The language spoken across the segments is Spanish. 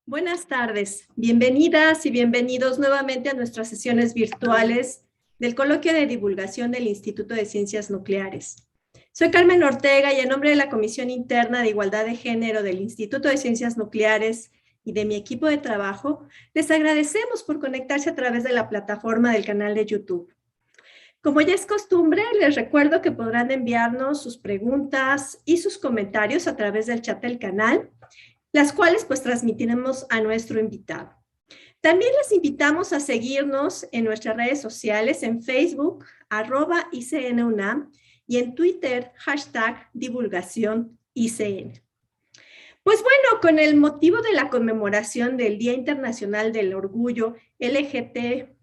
Buenas tardes, bienvenidas y bienvenidos nuevamente a nuestras sesiones virtuales del Coloquio de Divulgación del Instituto de Ciencias Nucleares. Soy Carmen Ortega y en nombre de la Comisión Interna de Igualdad de Género del Instituto de Ciencias Nucleares y de mi equipo de trabajo, les agradecemos por conectarse a través de la plataforma del canal de YouTube. Como ya es costumbre, les recuerdo que podrán enviarnos sus preguntas y sus comentarios a través del chat del canal, las cuales pues transmitiremos a nuestro invitado. También les invitamos a seguirnos en nuestras redes sociales, en Facebook, @ICNUNAM, y en Twitter, #divulgaciónICN. Pues bueno, con el motivo de la conmemoración del Día Internacional del Orgullo LGBTIQ+,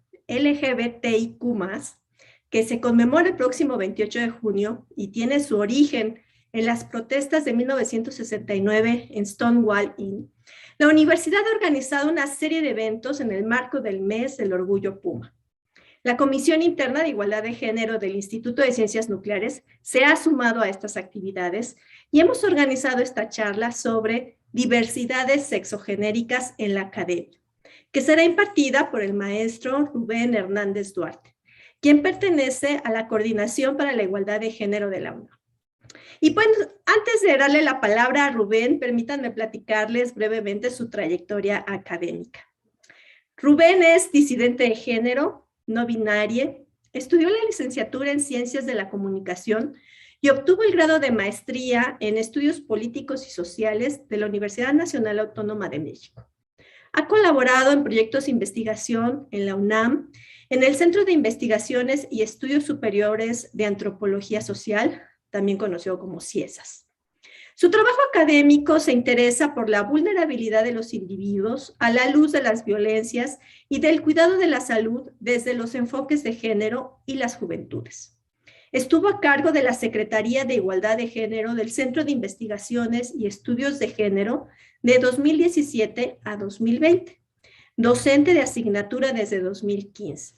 que se conmemora el próximo 28 de junio y tiene su origen en las protestas de 1969 en Stonewall Inn, la universidad ha organizado una serie de eventos en el marco del Mes del Orgullo Puma. La Comisión Interna de Igualdad de Género del Instituto de Ciencias Nucleares se ha sumado a estas actividades y hemos organizado esta charla sobre diversidades sexogenéricas en la academia, que será impartida por el maestro Rubén Hernández Duarte, quien pertenece a la Coordinación para la Igualdad de Género de la UNAM. Y bueno, antes de darle la palabra a Rubén, permítanme platicarles brevemente su trayectoria académica. Rubén es disidente de género, no binario, estudió la licenciatura en Ciencias de la Comunicación y obtuvo el grado de maestría en Estudios Políticos y Sociales de la Universidad Nacional Autónoma de México. Ha colaborado en proyectos de investigación en la UNAM, en el Centro de Investigaciones y Estudios Superiores de Antropología Social, también conocido como CIESAS. Su trabajo académico se interesa por la vulnerabilidad de los individuos a la luz de las violencias y del cuidado de la salud desde los enfoques de género y las juventudes. Estuvo a cargo de la Secretaría de Igualdad de Género del Centro de Investigaciones y Estudios de Género de 2017 a 2020, docente de asignatura desde 2015.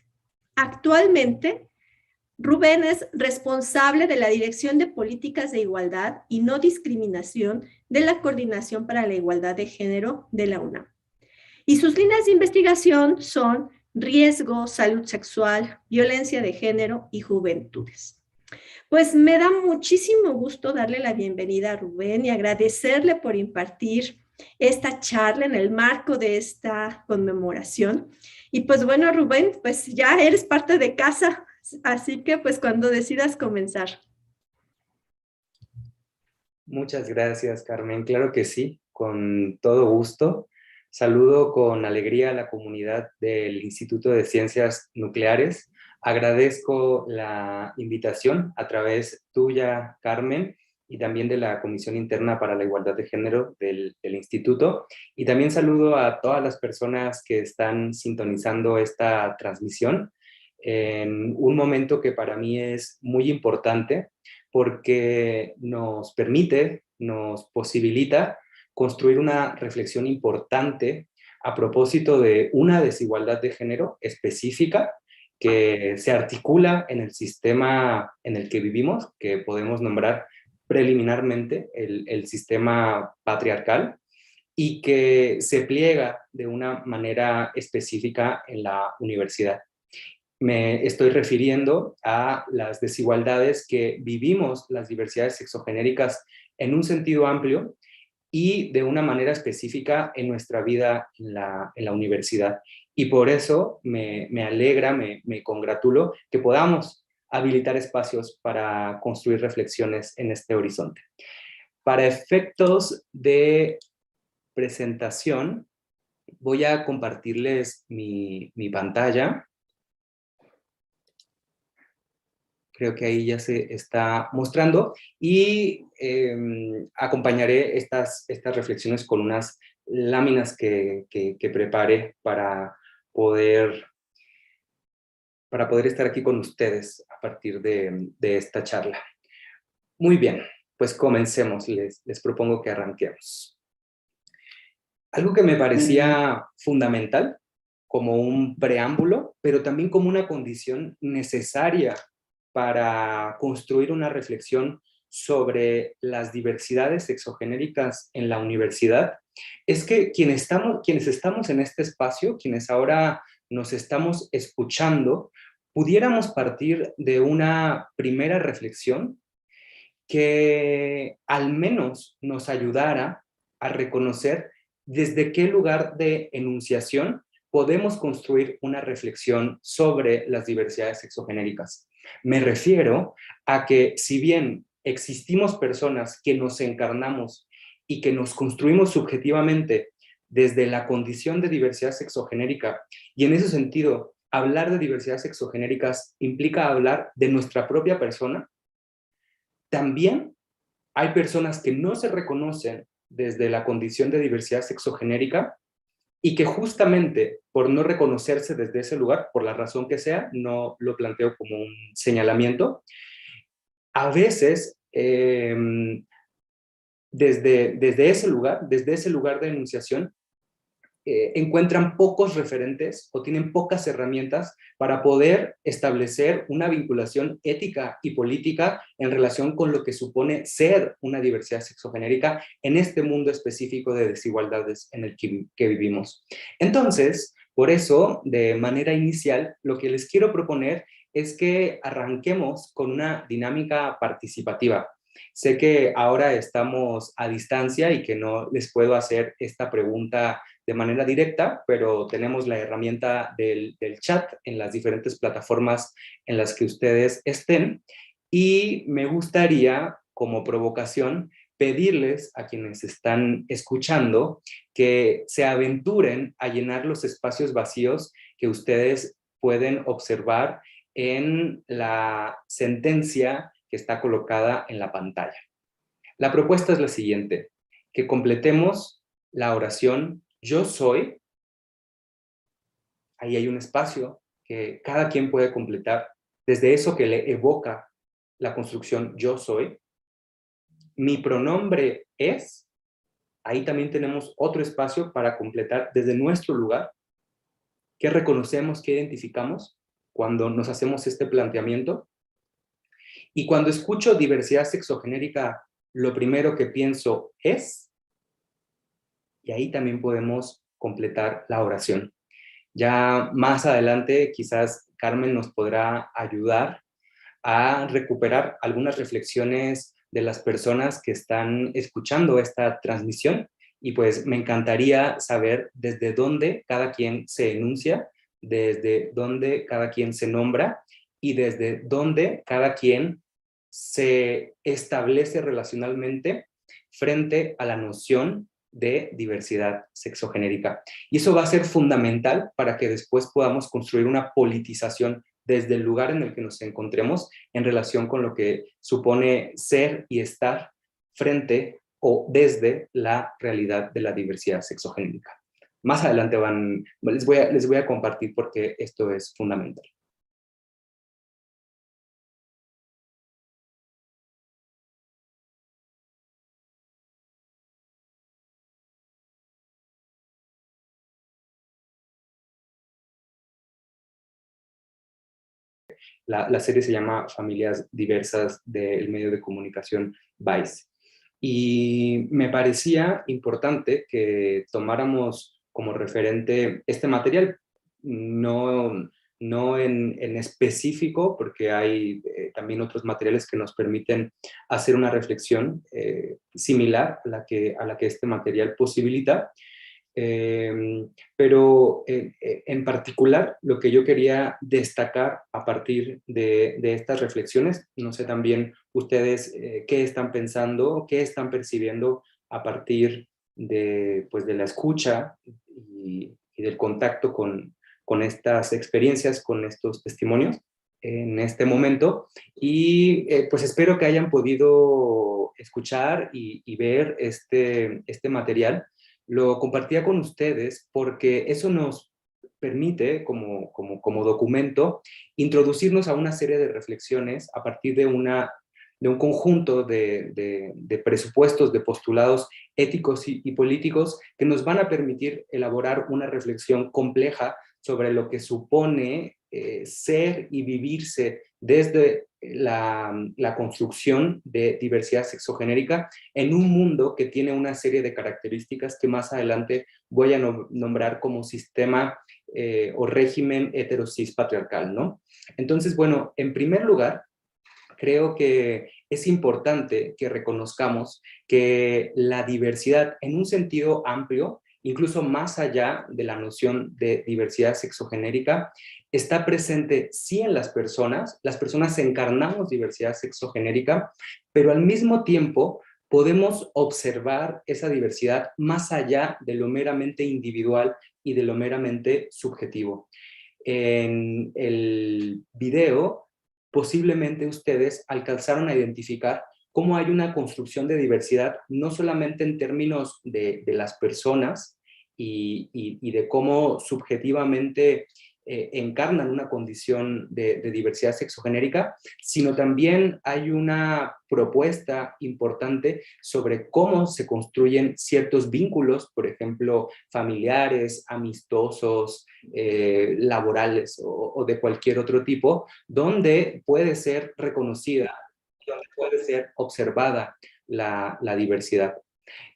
Actualmente, Rubén es responsable de la Dirección de Políticas de Igualdad y No Discriminación de la Coordinación para la Igualdad de Género de la UNAM. Y sus líneas de investigación son riesgo, salud sexual, violencia de género y juventudes. Pues me da muchísimo gusto darle la bienvenida a Rubén y agradecerle por impartir esta charla en el marco de esta conmemoración. Y pues bueno, Rubén, pues ya eres parte de casa. Así que pues cuando decidas comenzar. Muchas gracias, Carmen. Claro que sí, con todo gusto. Saludo con alegría a la comunidad del Instituto de Ciencias Nucleares. Agradezco la invitación a través tuya, Carmen, y también de la Comisión Interna para la Igualdad de Género del Instituto. Y también saludo a todas las personas que están sintonizando esta transmisión en un momento que para mí es muy importante porque nos permite, nos posibilita construir una reflexión importante a propósito de una desigualdad de género específica que se articula en el sistema en el que vivimos, que podemos nombrar preliminarmente el sistema patriarcal, y que se pliega de una manera específica en la universidad. Me estoy refiriendo a las desigualdades que vivimos las diversidades sexogenéricas en un sentido amplio y de una manera específica en nuestra vida en la universidad. Y por eso me alegra, me congratulo que podamos habilitar espacios para construir reflexiones en este horizonte. Para efectos de presentación, voy a compartirles mi pantalla. Creo que ahí ya se está mostrando y acompañaré estas reflexiones con unas láminas que preparé para poder estar aquí con ustedes a partir de esta charla. Muy bien, pues comencemos. Les propongo que arranquemos. Algo que me parecía fundamental como un preámbulo, pero también como una condición necesaria para construir una reflexión sobre las diversidades sexogenéricas en la universidad, es que quienes estamos en este espacio, quienes ahora nos estamos escuchando, pudiéramos partir de una primera reflexión que al menos nos ayudara a reconocer desde qué lugar de enunciación podemos construir una reflexión sobre las diversidades sexogenéricas. Me refiero a que si bien existimos personas que nos encarnamos y que nos construimos subjetivamente desde la condición de diversidad sexogenérica, y en ese sentido, hablar de diversidad sexogenéricas implica hablar de nuestra propia persona, también hay personas que no se reconocen desde la condición de diversidad sexogenérica y que justamente por no reconocerse desde ese lugar, por la razón que sea, no lo planteo como un señalamiento, a veces desde ese lugar de enunciación, encuentran pocos referentes o tienen pocas herramientas para poder establecer una vinculación ética y política en relación con lo que supone ser una diversidad sexogenérica en este mundo específico de desigualdades en el que vivimos. Entonces, por eso, de manera inicial, lo que les quiero proponer es que arranquemos con una dinámica participativa. Sé que ahora estamos a distancia y que no les puedo hacer esta pregunta de manera directa, pero tenemos la herramienta del chat en las diferentes plataformas en las que ustedes estén. Y me gustaría, como provocación, pedirles a quienes están escuchando que se aventuren a llenar los espacios vacíos que ustedes pueden observar en la sentencia que está colocada en la pantalla. La propuesta es la siguiente: que completemos la oración yo soy. Ahí hay un espacio que cada quien puede completar desde eso que le evoca la construcción yo soy. Mi pronombre es. Ahí también tenemos otro espacio para completar desde nuestro lugar qué reconocemos, qué identificamos cuando nos hacemos este planteamiento. Y cuando escucho diversidad sexogenérica, lo primero que pienso es, y ahí también podemos completar la oración. Ya más adelante quizás Carmen nos podrá ayudar a recuperar algunas reflexiones de las personas que están escuchando esta transmisión, y pues me encantaría saber desde dónde cada quien se enuncia, desde dónde cada quien se nombra y desde dónde cada quien se establece relacionalmente frente a la noción de diversidad sexogenérica. Y eso va a ser fundamental para que después podamos construir una politización desde el lugar en el que nos encontremos en relación con lo que supone ser y estar frente o desde la realidad de la diversidad sexogenérica. Más adelante les voy a compartir porque esto es fundamental. La serie se llama Familias Diversas del medio de comunicación Vice. Y me parecía importante que tomáramos como referente este material, no en específico, porque hay también otros materiales que nos permiten hacer una reflexión similar a la que este material posibilita. Pero en particular, lo que yo quería destacar a partir de estas reflexiones, no sé también ustedes qué están pensando, qué están percibiendo a partir de, pues, de la escucha y del contacto con estas experiencias, con estos testimonios en este momento. Y pues espero que hayan podido escuchar y ver este material. Lo compartía con ustedes porque eso nos permite, como documento, introducirnos a una serie de reflexiones a partir de un conjunto de presupuestos, de postulados éticos y políticos que nos van a permitir elaborar una reflexión compleja sobre lo que supone ser y vivirse desde la construcción de diversidad sexogenérica en un mundo que tiene una serie de características que más adelante voy a nombrar como sistema o régimen heterosis patriarcal, ¿no? Entonces, bueno, en primer lugar, creo que es importante que reconozcamos que la diversidad en un sentido amplio, incluso más allá de la noción de diversidad sexogenérica, está presente sí en las personas encarnamos diversidad sexogenérica, pero al mismo tiempo podemos observar esa diversidad más allá de lo meramente individual y de lo meramente subjetivo. En el video, posiblemente ustedes alcanzaron a identificar cómo hay una construcción de diversidad, no solamente en términos de las personas y de cómo subjetivamente encarnan una condición de diversidad sexogenérica, sino también hay una propuesta importante sobre cómo se construyen ciertos vínculos, por ejemplo, familiares, amistosos, laborales o de cualquier otro tipo, donde puede ser reconocida, donde puede ser observada la diversidad.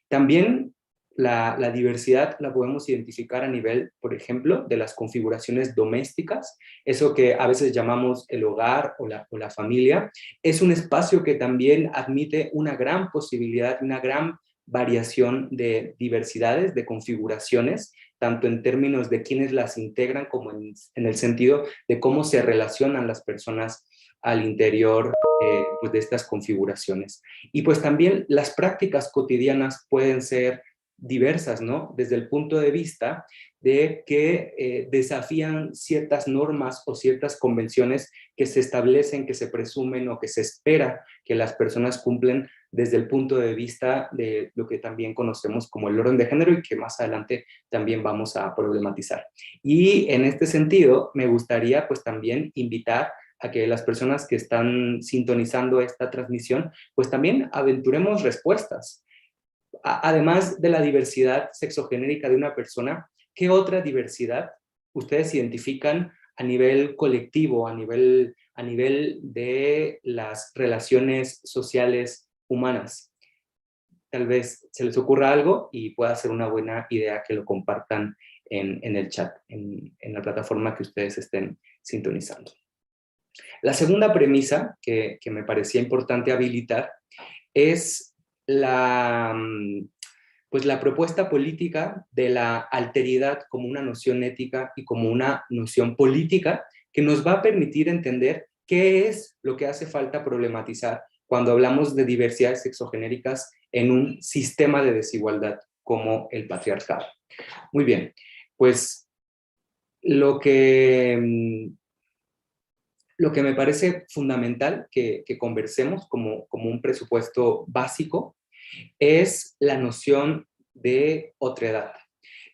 También la diversidad la podemos identificar a nivel, por ejemplo, de las configuraciones domésticas, eso que a veces llamamos el hogar o la familia, es un espacio que también admite una gran posibilidad, una gran variación de diversidades, de configuraciones, tanto en términos de quiénes las integran como en el sentido de cómo se relacionan las personas al interior pues de estas configuraciones. Y pues también las prácticas cotidianas pueden ser diversas, ¿no? Desde el punto de vista de que desafían ciertas normas o ciertas convenciones que se establecen, que se presumen o que se espera que las personas cumplen desde el punto de vista de lo que también conocemos como el orden de género y que más adelante también vamos a problematizar. Y en este sentido, me gustaría pues también invitar a que las personas que están sintonizando esta transmisión, pues también aventuremos respuestas. Además de la diversidad sexogenérica de una persona, ¿qué otra diversidad ustedes identifican a nivel colectivo, a nivel de las relaciones sociales humanas? Tal vez se les ocurra algo y pueda ser una buena idea que lo compartan en el chat, en la plataforma que ustedes estén sintonizando. La segunda premisa que me parecía importante habilitar es pues la propuesta política de la alteridad como una noción ética y como una noción política que nos va a permitir entender qué es lo que hace falta problematizar cuando hablamos de diversidades sexogenéricas en un sistema de desigualdad como el patriarcado. Muy bien, pues lo que me parece fundamental que conversemos como un presupuesto básico es la noción de otredad.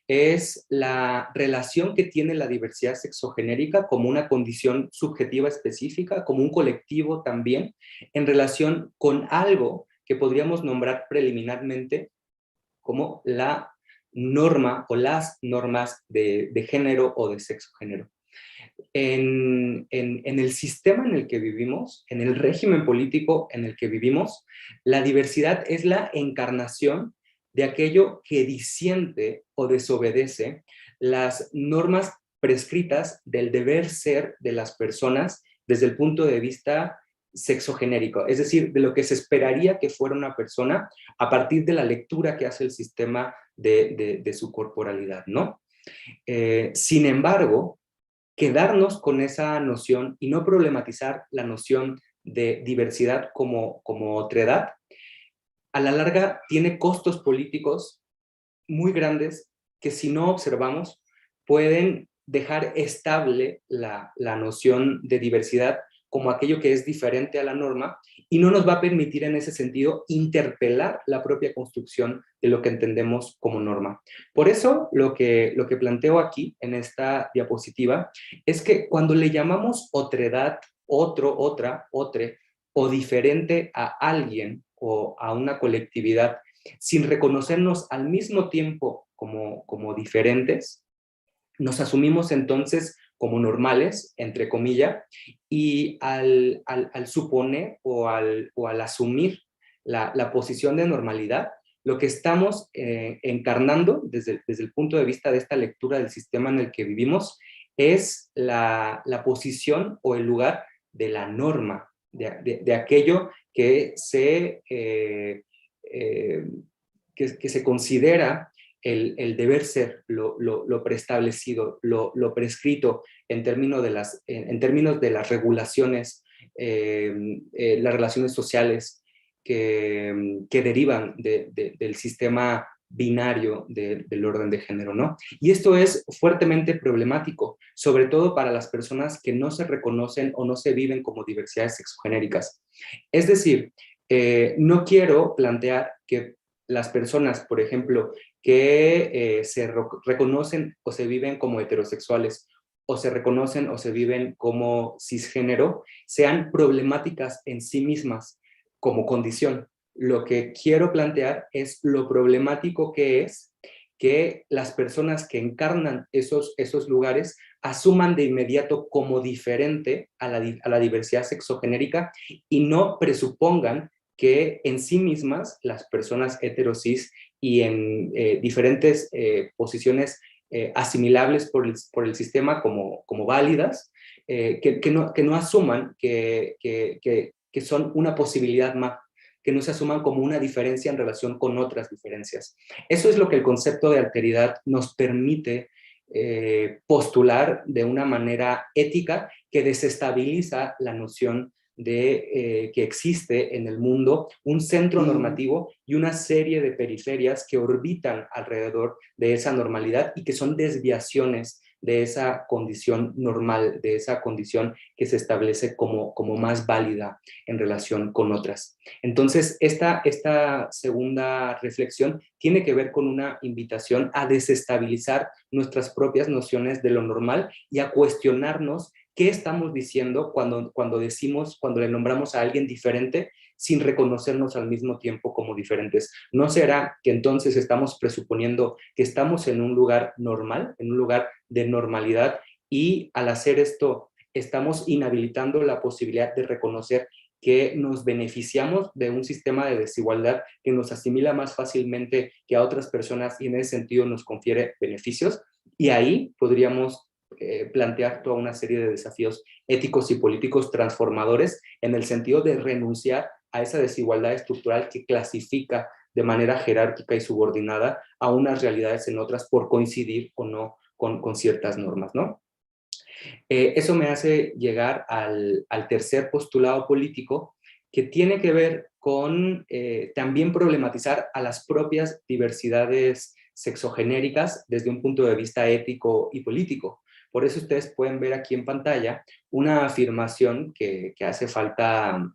Es la relación que tiene la diversidad sexogenérica como una condición subjetiva específica, como un colectivo también, en relación con algo que podríamos nombrar preliminarmente como la norma o las normas de género o de sexogénero. En el sistema en el que vivimos, en el régimen político en el que vivimos, la diversidad es la encarnación de aquello que disiente o desobedece las normas prescritas del deber ser de las personas desde el punto de vista sexogenérico, es decir, de lo que se esperaría que fuera una persona a partir de la lectura que hace el sistema de su corporalidad, ¿no? Sin embargo, quedarnos con esa noción y no problematizar la noción de diversidad como otredad, a la larga tiene costos políticos muy grandes que si no observamos pueden dejar estable la noción de diversidad como aquello que es diferente a la norma y no nos va a permitir en ese sentido interpelar la propia construcción de lo que entendemos como norma. Por eso lo que planteo aquí en esta diapositiva es que cuando le llamamos otredad, otro, otra, otre o diferente a alguien o a una colectividad sin reconocernos al mismo tiempo como diferentes, nos asumimos entonces como normales, entre comillas, y al suponer o al asumir la posición de normalidad, lo que estamos encarnando desde el punto de vista de esta lectura del sistema en el que vivimos es la posición o el lugar de la norma, de aquello que que se considera el deber ser, lo preestablecido, lo prescrito en términos de las regulaciones, las relaciones sociales que derivan del sistema binario del orden de género, ¿no? Y esto es fuertemente problemático, sobre todo para las personas que no se reconocen o no se viven como diversidades sexogenéricas. Es decir, no quiero plantear que las personas, por ejemplo, que se reconocen o se viven como heterosexuales, o se reconocen o se viven como cisgénero, sean problemáticas en sí mismas como condición. Lo que quiero plantear es lo problemático que es que las personas que encarnan esos lugares asuman de inmediato como diferente a la diversidad sexogenérica y no presupongan que en sí mismas las personas heterosis y en diferentes posiciones asimilables por el sistema como válidas, que no asuman que son una posibilidad más, que no se asuman como una diferencia en relación con otras diferencias. Eso es lo que el concepto de alteridad nos permite postular de una manera ética que desestabiliza la noción de que existe en el mundo un centro normativo y una serie de periferias que orbitan alrededor de esa normalidad y que son desviaciones de esa condición normal, de esa condición que se establece como más válida en relación con otras. Entonces, esta segunda reflexión tiene que ver con una invitación a desestabilizar nuestras propias nociones de lo normal y a cuestionarnos qué estamos diciendo cuando le nombramos a alguien diferente sin reconocernos al mismo tiempo como diferentes. ¿No será que entonces estamos presuponiendo que estamos en un lugar normal, en un lugar de normalidad, y al hacer esto estamos inhabilitando la posibilidad de reconocer que nos beneficiamos de un sistema de desigualdad que nos asimila más fácilmente que a otras personas y en ese sentido nos confiere beneficios? Y ahí podríamos plantear toda una serie de desafíos éticos y políticos transformadores en el sentido de renunciar a esa desigualdad estructural que clasifica de manera jerárquica y subordinada a unas realidades en otras por coincidir o no con ciertas normas, ¿no? Eso me hace llegar al tercer postulado político, que tiene que ver con también problematizar a las propias diversidades sexogenéricas desde un punto de vista ético y político. Por eso ustedes pueden ver aquí en pantalla una afirmación que hace falta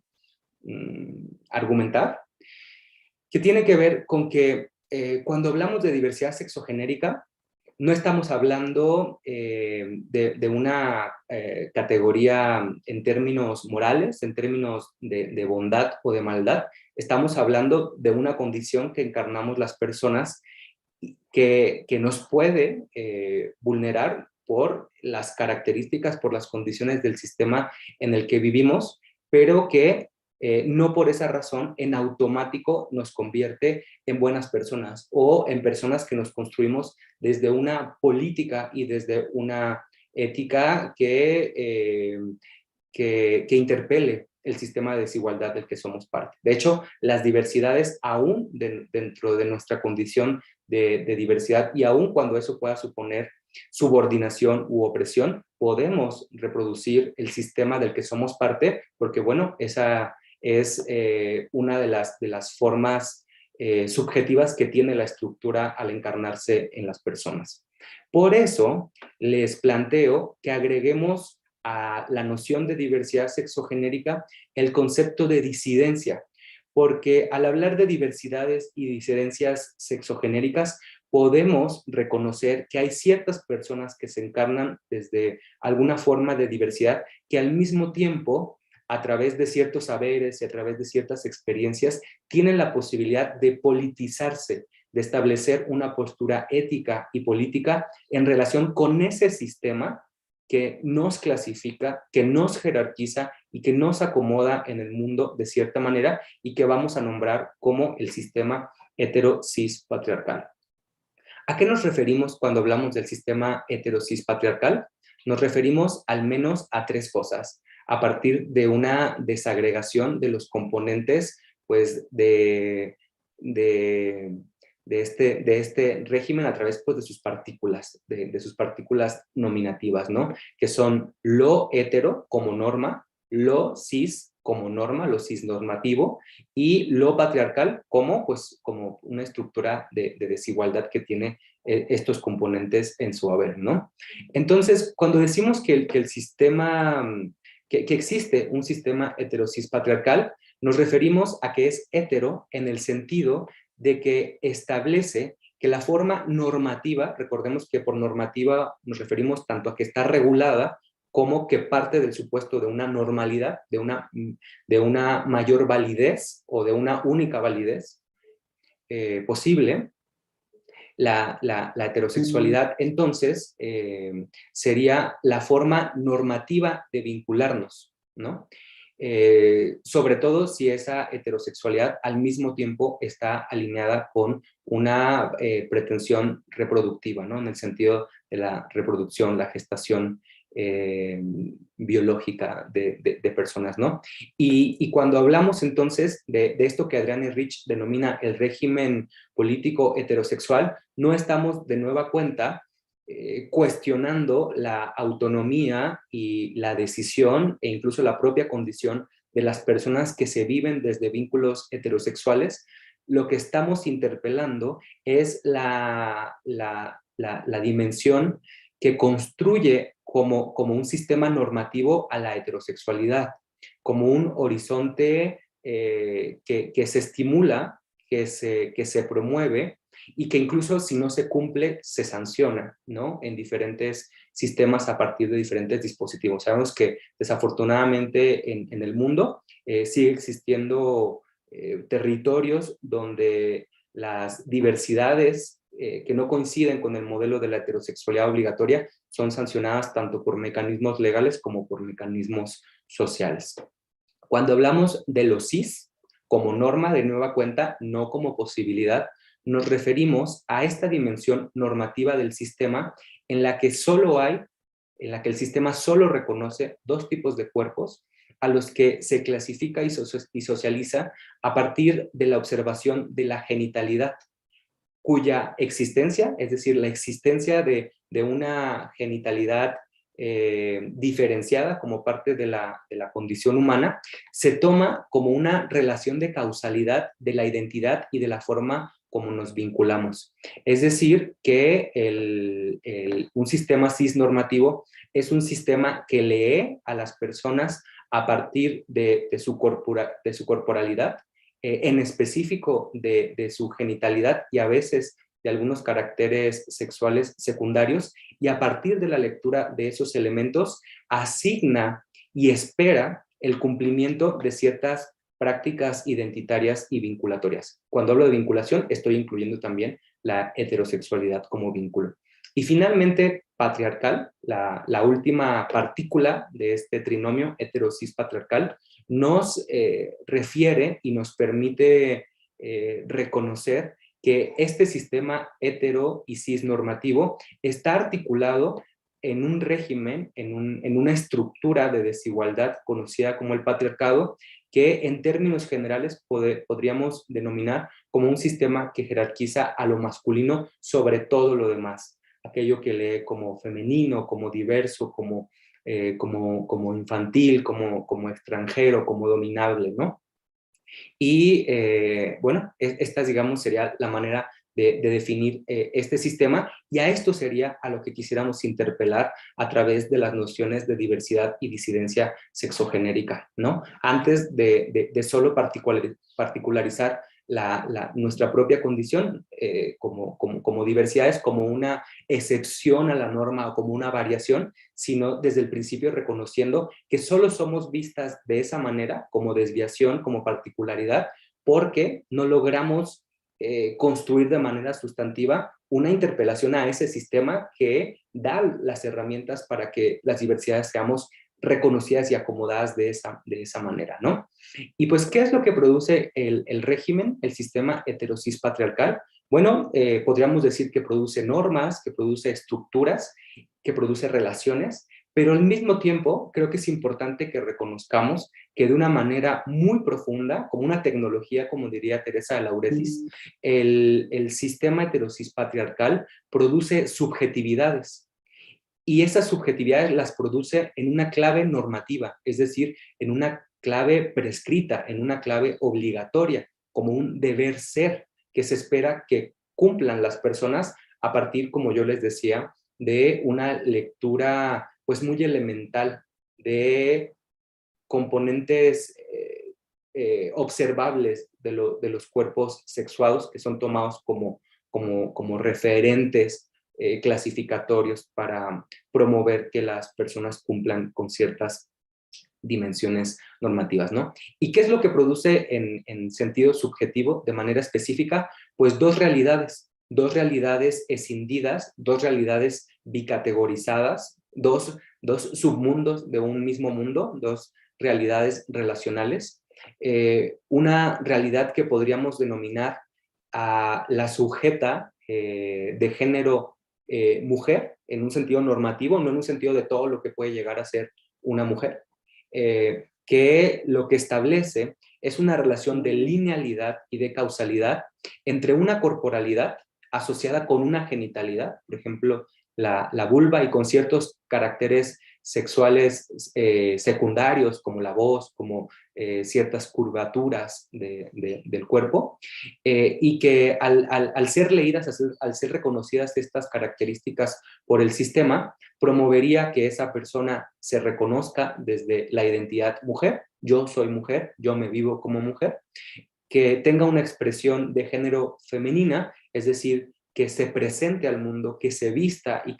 argumentar, que tiene que ver con que cuando hablamos de diversidad sexogenérica, no estamos hablando de una categoría en términos morales, en términos de bondad o de maldad. Estamos hablando de una condición que encarnamos las personas que nos puede vulnerar por las características, por las condiciones del sistema en el que vivimos, pero que no por esa razón en automático nos convierte en buenas personas o en personas que nos construimos desde una política y desde una ética que interpele el sistema de desigualdad del que somos parte. De hecho, las diversidades, aún dentro de nuestra condición de diversidad y aún cuando eso pueda suponer subordinación u opresión, podemos reproducir el sistema del que somos parte, porque bueno, esa es una de las formas subjetivas que tiene la estructura al encarnarse en las personas. Por eso les planteo que agreguemos a la noción de diversidad sexogenérica el concepto de disidencia, porque al hablar de diversidades y disidencias sexogenéricas podemos reconocer que hay ciertas personas que se encarnan desde alguna forma de diversidad que al mismo tiempo, a través de ciertos saberes y a través de ciertas experiencias, tienen la posibilidad de politizarse, de establecer una postura ética y política en relación con ese sistema que nos clasifica, que nos jerarquiza y que nos acomoda en el mundo de cierta manera y que vamos a nombrar como el sistema hetero-cis patriarcal. ¿A qué nos referimos cuando hablamos del sistema hetero-cis patriarcal? Nos referimos al menos a tres cosas, a partir de una desagregación de los componentes pues, de este régimen a través pues, de sus partículas nominativas, ¿no? Que son lo hetero como norma, lo cis como norma, lo cisnormativo, y lo patriarcal como, pues, como una estructura de desigualdad que tiene estos componentes en su haber, ¿no? Entonces, cuando decimos que el sistema, que existe un sistema hetero-cis patriarcal, nos referimos a que es hetero en el sentido de que establece que la forma normativa, recordemos que por normativa nos referimos tanto a que está regulada como que parte del supuesto de una normalidad, de una mayor validez o de una única validez posible. La heterosexualidad, entonces, sería la forma normativa de vincularnos, ¿no? Sobre todo si esa heterosexualidad al mismo tiempo está alineada con una pretensión reproductiva, ¿no? En el sentido de la reproducción, la gestación biológica de personas, ¿no? Y cuando hablamos entonces de esto que Adrienne Rich denomina el régimen político heterosexual, no estamos de nueva cuenta cuestionando la autonomía y la decisión e incluso la propia condición de las personas que se viven desde vínculos heterosexuales. Lo que estamos interpelando es la dimensión que construye como un sistema normativo a la heterosexualidad, como un horizonte que se estimula, que se promueve y que incluso si no se cumple, se sanciona, ¿no? En diferentes sistemas a partir de diferentes dispositivos. Sabemos que desafortunadamente en el mundo sigue existiendo territorios donde las diversidades que no coinciden con el modelo de la heterosexualidad obligatoria son sancionadas tanto por mecanismos legales como por mecanismos sociales. Cuando hablamos de los cis, como norma de nueva cuenta, no como posibilidad, nos referimos a esta dimensión normativa del sistema en la que el sistema solo reconoce dos tipos de cuerpos a los que se clasifica y socializa a partir de la observación de la genitalidad, cuya existencia, es decir, la existencia de una genitalidad diferenciada como parte de la condición humana, se toma como una relación de causalidad de la identidad y de la forma como nos vinculamos. Es decir, que un sistema cisnormativo es un sistema que lee a las personas a partir de su corporalidad, en específico de su genitalidad y a veces de algunos caracteres sexuales secundarios, y a partir de la lectura de esos elementos asigna y espera el cumplimiento de ciertas prácticas identitarias y vinculatorias. Cuando hablo de vinculación, estoy incluyendo también la heterosexualidad como vínculo. Y finalmente, patriarcal, la última partícula de este trinomio hetero-cis patriarcal, nos refiere y nos permite reconocer que este sistema hetero y cis normativo está articulado en un régimen, en una estructura de desigualdad conocida como el patriarcado, que en términos generales podríamos denominar como un sistema que jerarquiza a lo masculino sobre todo lo demás, aquello que lee como femenino, como diverso, como infantil, como extranjero, como dominable, ¿no? Y bueno, esta, digamos, sería la manera de definir este sistema, y a esto sería a lo que quisiéramos interpelar a través de las nociones de diversidad y disidencia sexogenérica, ¿no? Antes de solo particularizar nuestra propia condición como diversidades, como una excepción a la norma o como una variación, sino desde el principio reconociendo que solo somos vistas de esa manera, como desviación, como particularidad, porque no logramos construir de manera sustantiva una interpelación a ese sistema que da las herramientas para que las diversidades seamos reconocidas y acomodadas de esa manera, ¿no? Y pues, ¿qué es lo que produce el régimen, el sistema heterosis patriarcal? Bueno, podríamos decir que produce normas, que produce estructuras, que produce relaciones, pero al mismo tiempo creo que es importante que reconozcamos que de una manera muy profunda, como una tecnología, como diría Teresa de Lauretis, el sistema heterosis patriarcal produce subjetividades. Y esas subjetividades las produce en una clave normativa, es decir, en una clave prescrita, en una clave obligatoria, como un deber ser que se espera que cumplan las personas a partir, como yo les decía, de una lectura pues muy elemental de componentes observables de los cuerpos sexuados que son tomados como referentes clasificatorios para promover que las personas cumplan con ciertas dimensiones normativas, ¿no? ¿Y qué es lo que produce en sentido subjetivo, de manera específica? Pues dos realidades escindidas, dos realidades bicategorizadas, dos submundos de un mismo mundo, dos realidades relacionales. Una realidad que podríamos denominar a la sujeta de género mujer, en un sentido normativo, no en un sentido de todo lo que puede llegar a ser una mujer, que lo que establece es una relación de linealidad y de causalidad entre una corporalidad asociada con una genitalidad, por ejemplo, la vulva, y con ciertos caracteres sexuales secundarios, como la voz, como ciertas curvaturas del cuerpo, y que al ser leídas, al ser reconocidas estas características por el sistema, promovería que esa persona se reconozca desde la identidad mujer, yo soy mujer, yo me vivo como mujer, que tenga una expresión de género femenina, es decir, que se presente al mundo, que se vista y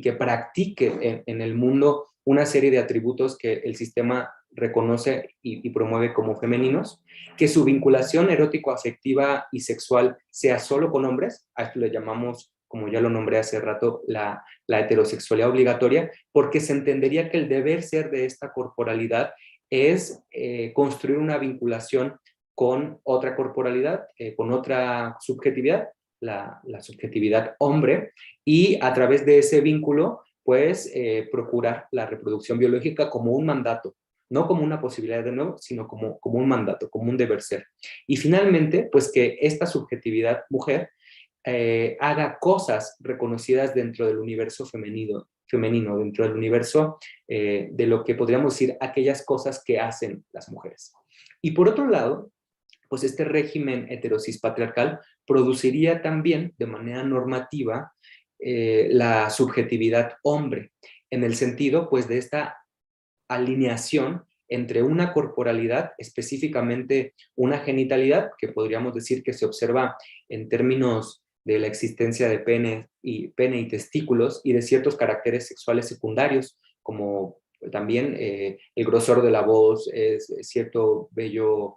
que practique en el mundo una serie de atributos que el sistema reconoce y promueve como femeninos, que su vinculación erótico-afectiva y sexual sea solo con hombres, a esto le llamamos, como ya lo nombré hace rato, la heterosexualidad obligatoria, porque se entendería que el deber ser de esta corporalidad es construir una vinculación con otra corporalidad, con otra subjetividad, la subjetividad hombre, y a través de ese vínculo, pues procurar la reproducción biológica como un mandato, no como una posibilidad de nuevo, sino como un mandato, como un deber ser. Y finalmente, pues que esta subjetividad mujer haga cosas reconocidas dentro del universo femenino, dentro del universo de lo que podríamos decir aquellas cosas que hacen las mujeres. Y por otro lado, pues este régimen heterosis patriarcal produciría también de manera normativa la subjetividad hombre, en el sentido pues de esta alineación entre una corporalidad, específicamente una genitalidad, que podríamos decir que se observa en términos de la existencia de pene y testículos y de ciertos caracteres sexuales secundarios, como también el grosor de la voz, cierto vello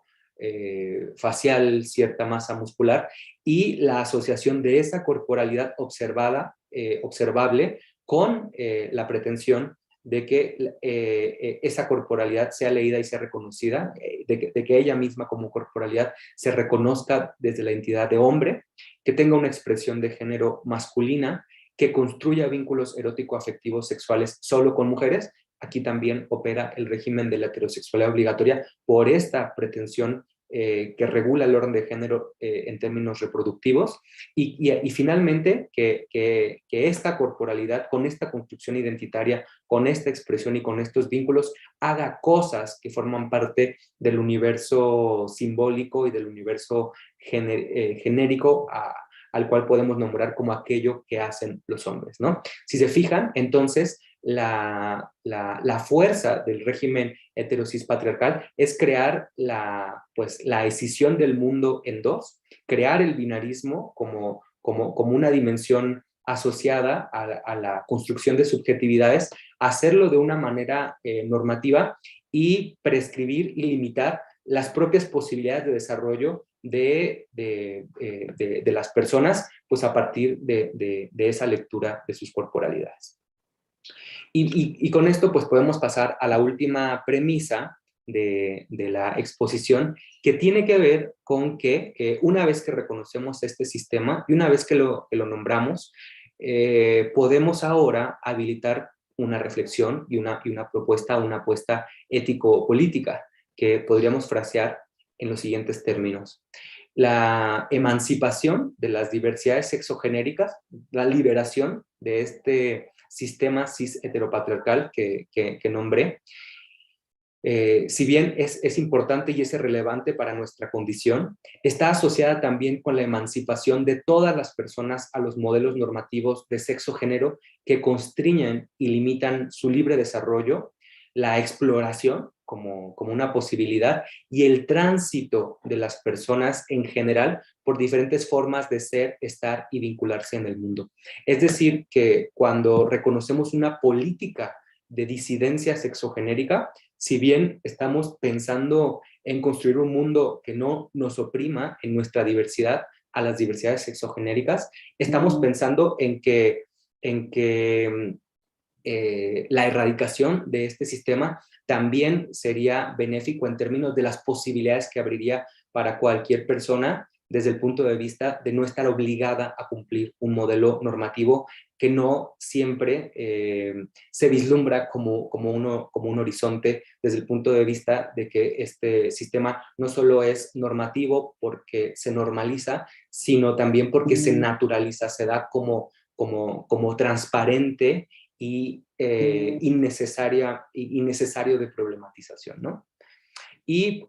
facial, cierta masa muscular, y la asociación de esa corporalidad observable con la pretensión de que esa corporalidad sea leída y sea reconocida, de que ella misma como corporalidad se reconozca desde la entidad de hombre, que tenga una expresión de género masculina, que construya vínculos erótico-afectivos sexuales solo con mujeres. Aquí también opera el régimen de la heterosexualidad obligatoria por esta pretensión que regula el orden de género en términos reproductivos, y finalmente que esta corporalidad, con esta construcción identitaria, con esta expresión y con estos vínculos, haga cosas que forman parte del universo simbólico y del universo genérico al cual podemos nombrar como aquello que hacen los hombres, ¿no? Si se fijan, entonces, la fuerza del régimen heterosis patriarcal es crear la escisión del mundo en dos, crear el binarismo como una dimensión asociada a la construcción de subjetividades, hacerlo de una manera normativa y prescribir y limitar las propias posibilidades de desarrollo de las personas, pues a partir de esa lectura de sus corporalidades. Y con esto pues podemos pasar a la última premisa de la exposición, que tiene que ver con que una vez que reconocemos este sistema y una vez que lo nombramos, podemos ahora habilitar una reflexión y una propuesta, una apuesta ético-política, que podríamos frasear en los siguientes términos: la emancipación de las diversidades sexogenéricas, la liberación de este sistema cis heteropatriarcal que nombré. Si bien es importante y es relevante para nuestra condición, está asociada también con la emancipación de todas las personas a los modelos normativos de sexo-género que constriñen y limitan su libre desarrollo, la exploración como una posibilidad y el tránsito de las personas en general por diferentes formas de ser, estar y vincularse en el mundo. Es decir, que cuando reconocemos una política de disidencia sexogenérica, si bien estamos pensando en construir un mundo que no nos oprima en nuestra diversidad a las diversidades sexogenéricas, estamos pensando en que la erradicación de este sistema también sería benéfico en términos de las posibilidades que abriría para cualquier persona desde el punto de vista de no estar obligada a cumplir un modelo normativo que no siempre se vislumbra como un horizonte, desde el punto de vista de que este sistema no solo es normativo porque se normaliza, sino también porque se naturaliza, se da como transparente y innecesario de problematización, ¿no? Y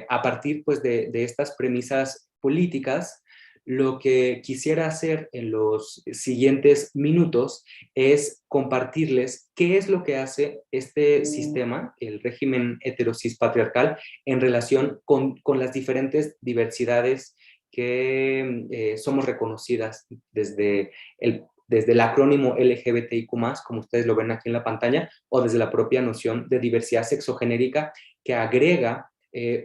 a partir pues, de estas premisas políticas, lo que quisiera hacer en los siguientes minutos es compartirles qué es lo que hace este sistema, el régimen heterosis patriarcal, en relación con las diferentes diversidades que somos reconocidas desde el acrónimo LGBTIQ+, como ustedes lo ven aquí en la pantalla, o desde la propia noción de diversidad sexogenérica, que agrega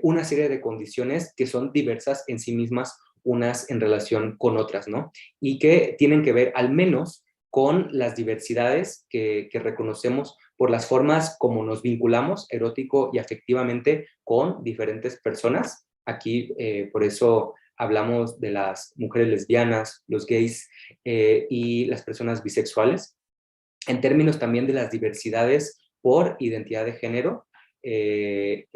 una serie de condiciones que son diversas en sí mismas, unas en relación con otras, ¿no? Y que tienen que ver al menos con las diversidades que reconocemos por las formas como nos vinculamos erótico y afectivamente con diferentes personas. Aquí, por eso hablamos de las mujeres lesbianas, los gays y las personas bisexuales. En términos también de las diversidades por identidad de género, que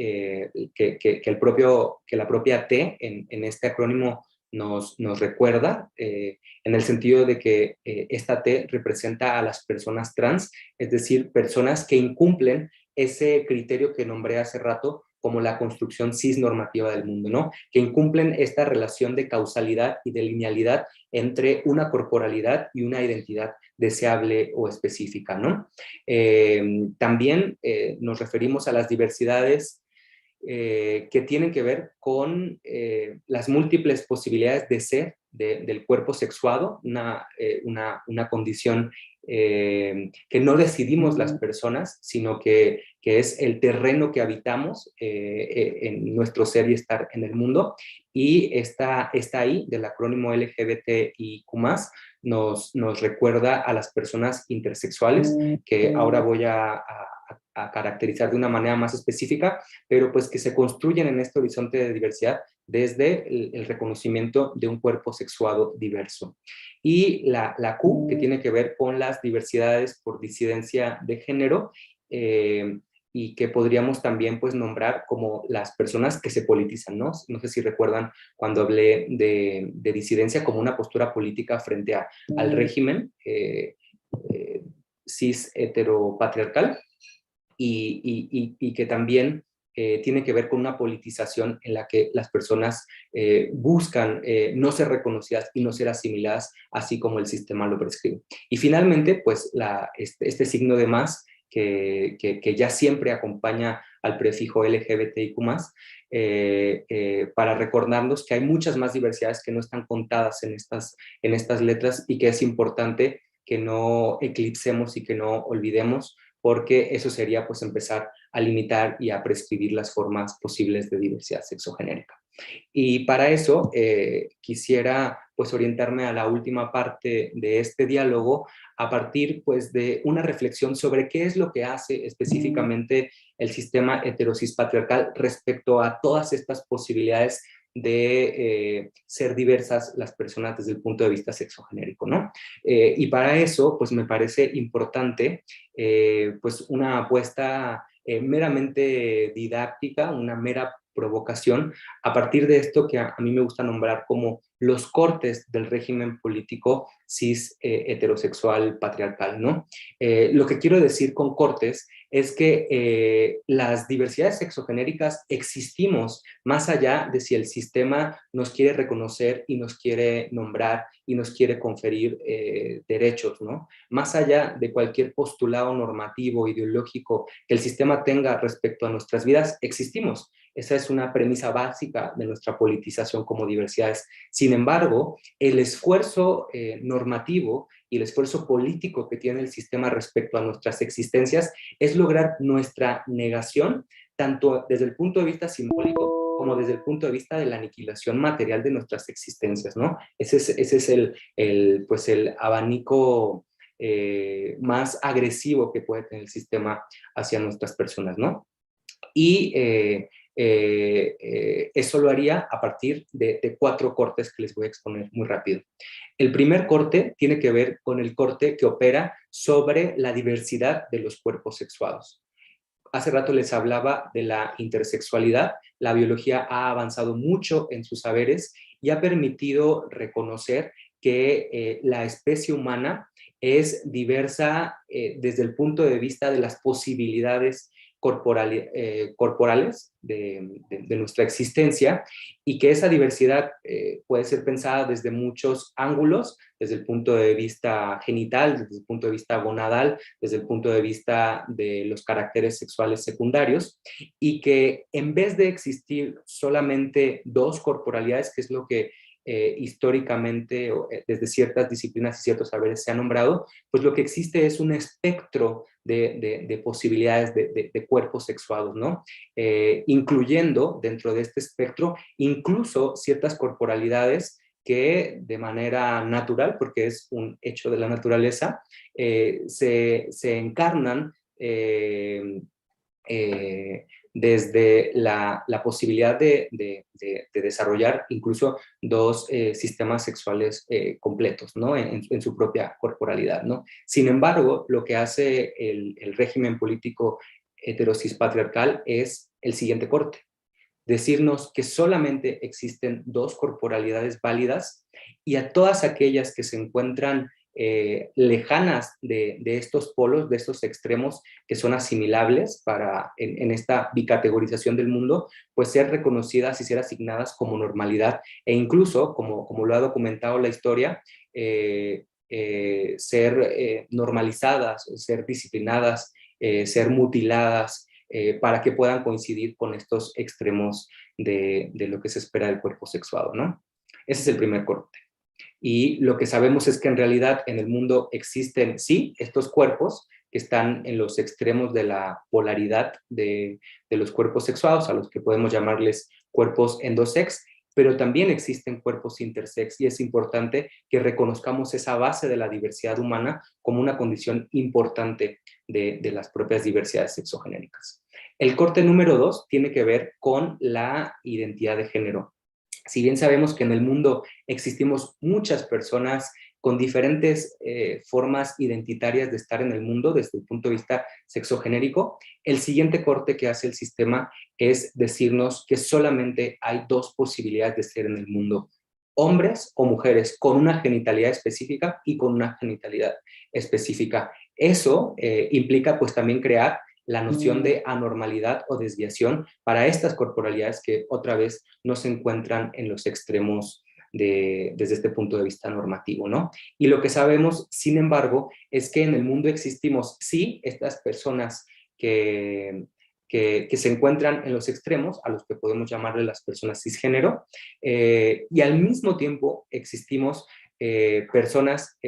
la propia T en este acrónimo nos recuerda, en el sentido de que esta T representa a las personas trans, es decir, personas que incumplen ese criterio que nombré hace rato como la construcción cisnormativa del mundo, ¿no? Que incumplen esta relación de causalidad y de linealidad entre una corporalidad y una identidad deseable o específica, ¿no? También nos referimos a las diversidades que tienen que ver con las múltiples posibilidades de ser del cuerpo sexuado, una condición que no decidimos las personas, sino que es el terreno que habitamos en nuestro ser y estar en el mundo, y está ahí del acrónimo LGBTIQ+, nos recuerda a las personas intersexuales, que ahora voy a caracterizar de una manera más específica, pero pues que se construyen en este horizonte de diversidad desde el reconocimiento de un cuerpo sexuado diverso. Y la Q, que tiene que ver con las diversidades por disidencia de género, y que podríamos también pues nombrar como las personas que se politizan, ¿no? No sé si recuerdan cuando hablé de disidencia como una postura política frente al régimen cis heteropatriarcal, y que también tiene que ver con una politización en la que las personas buscan no ser reconocidas y no ser asimiladas, así como el sistema lo prescribe. Y finalmente, pues este signo de más, que ya siempre acompaña al prefijo LGBTIQ+, para recordarnos que hay muchas más diversidades que no están contadas en estas letras, y que es importante que no eclipsemos y que no olvidemos, porque eso sería pues empezar a limitar y a prescribir las formas posibles de diversidad sexogenérica. Y para eso quisiera pues orientarme a la última parte de este diálogo a partir pues de una reflexión sobre qué es lo que hace específicamente el sistema heterosis patriarcal respecto a todas estas posibilidades de ser diversas las personas desde el punto de vista sexogenérico, ¿no? Y para eso, pues me parece importante, pues una apuesta meramente didáctica, una mera provocación, a partir de esto que a mí me gusta nombrar como los cortes del régimen político cis heterosexual patriarcal, ¿no? Lo que quiero decir con cortes es que las diversidades sexogenéricas existimos más allá de si el sistema nos quiere reconocer y nos quiere nombrar y nos quiere conferir derechos, ¿no? Más allá de cualquier postulado normativo, ideológico que el sistema tenga respecto a nuestras vidas, existimos. Esa es una premisa básica de nuestra politización como diversidades. Sin embargo, el esfuerzo normativo y el esfuerzo político que tiene el sistema respecto a nuestras existencias es lograr nuestra negación, tanto desde el punto de vista simbólico como desde el punto de vista de la aniquilación material de nuestras existencias, ¿no? Ese es pues el abanico más agresivo que puede tener el sistema hacia nuestras personas, ¿no? Y eso lo haría a partir de 4 cortes que les voy a exponer muy rápido. El primer corte tiene que ver con el corte que opera sobre la diversidad de los cuerpos sexuados. Hace rato les hablaba de la intersexualidad. La biología ha avanzado mucho en sus saberes y ha permitido reconocer que la especie humana es diversa desde el punto de vista de las posibilidades corporales de nuestra existencia, y que esa diversidad puede ser pensada desde muchos ángulos, desde el punto de vista genital, desde el punto de vista gonadal, desde el punto de vista de los caracteres sexuales secundarios, y que en vez de existir solamente 2 corporalidades, que es lo que históricamente desde ciertas disciplinas y ciertos saberes se ha nombrado, pues lo que existe es un espectro de posibilidades de cuerpos sexuados, ¿no? Incluyendo dentro de este espectro incluso ciertas corporalidades que de manera natural, porque es un hecho de la naturaleza, se encarnan desde la posibilidad de desarrollar incluso 2 sistemas sexuales completos, ¿no? En su propia corporalidad, ¿no? Sin embargo, lo que hace el régimen político heterosis patriarcal es el siguiente corte: decirnos que solamente existen 2 corporalidades válidas, y a todas aquellas que se encuentran lejanas de estos polos, de estos extremos que son asimilables en esta bicategorización del mundo, pues ser reconocidas y ser asignadas como normalidad, e incluso, como lo ha documentado la historia, ser normalizadas, ser disciplinadas, ser mutiladas, para que puedan coincidir con estos extremos de lo que se espera del cuerpo sexuado, ¿no? Ese es el primer corte. Y lo que sabemos es que en realidad en el mundo existen, sí, estos cuerpos que están en los extremos de la polaridad de los cuerpos sexuados, a los que podemos llamarles cuerpos endosex, pero también existen cuerpos intersex, y es importante que reconozcamos esa base de la diversidad humana como una condición importante de las propias diversidades sexogenéricas. El corte número 2 tiene que ver con la identidad de género. Si bien sabemos que en el mundo existimos muchas personas con diferentes formas identitarias de estar en el mundo desde el punto de vista sexogenérico, el siguiente corte que hace el sistema es decirnos que solamente hay 2 posibilidades de ser en el mundo: hombres o mujeres, con una genitalidad específica y con una genitalidad específica. Eso implica pues también crear la noción de anormalidad o desviación para estas corporalidades que otra vez no se encuentran en los extremos desde este punto de vista normativo, ¿no? Y lo que sabemos, sin embargo, es que en el mundo existimos, sí, estas personas que se encuentran en los extremos, a los que podemos llamarle las personas cisgénero, y al mismo tiempo existimos personas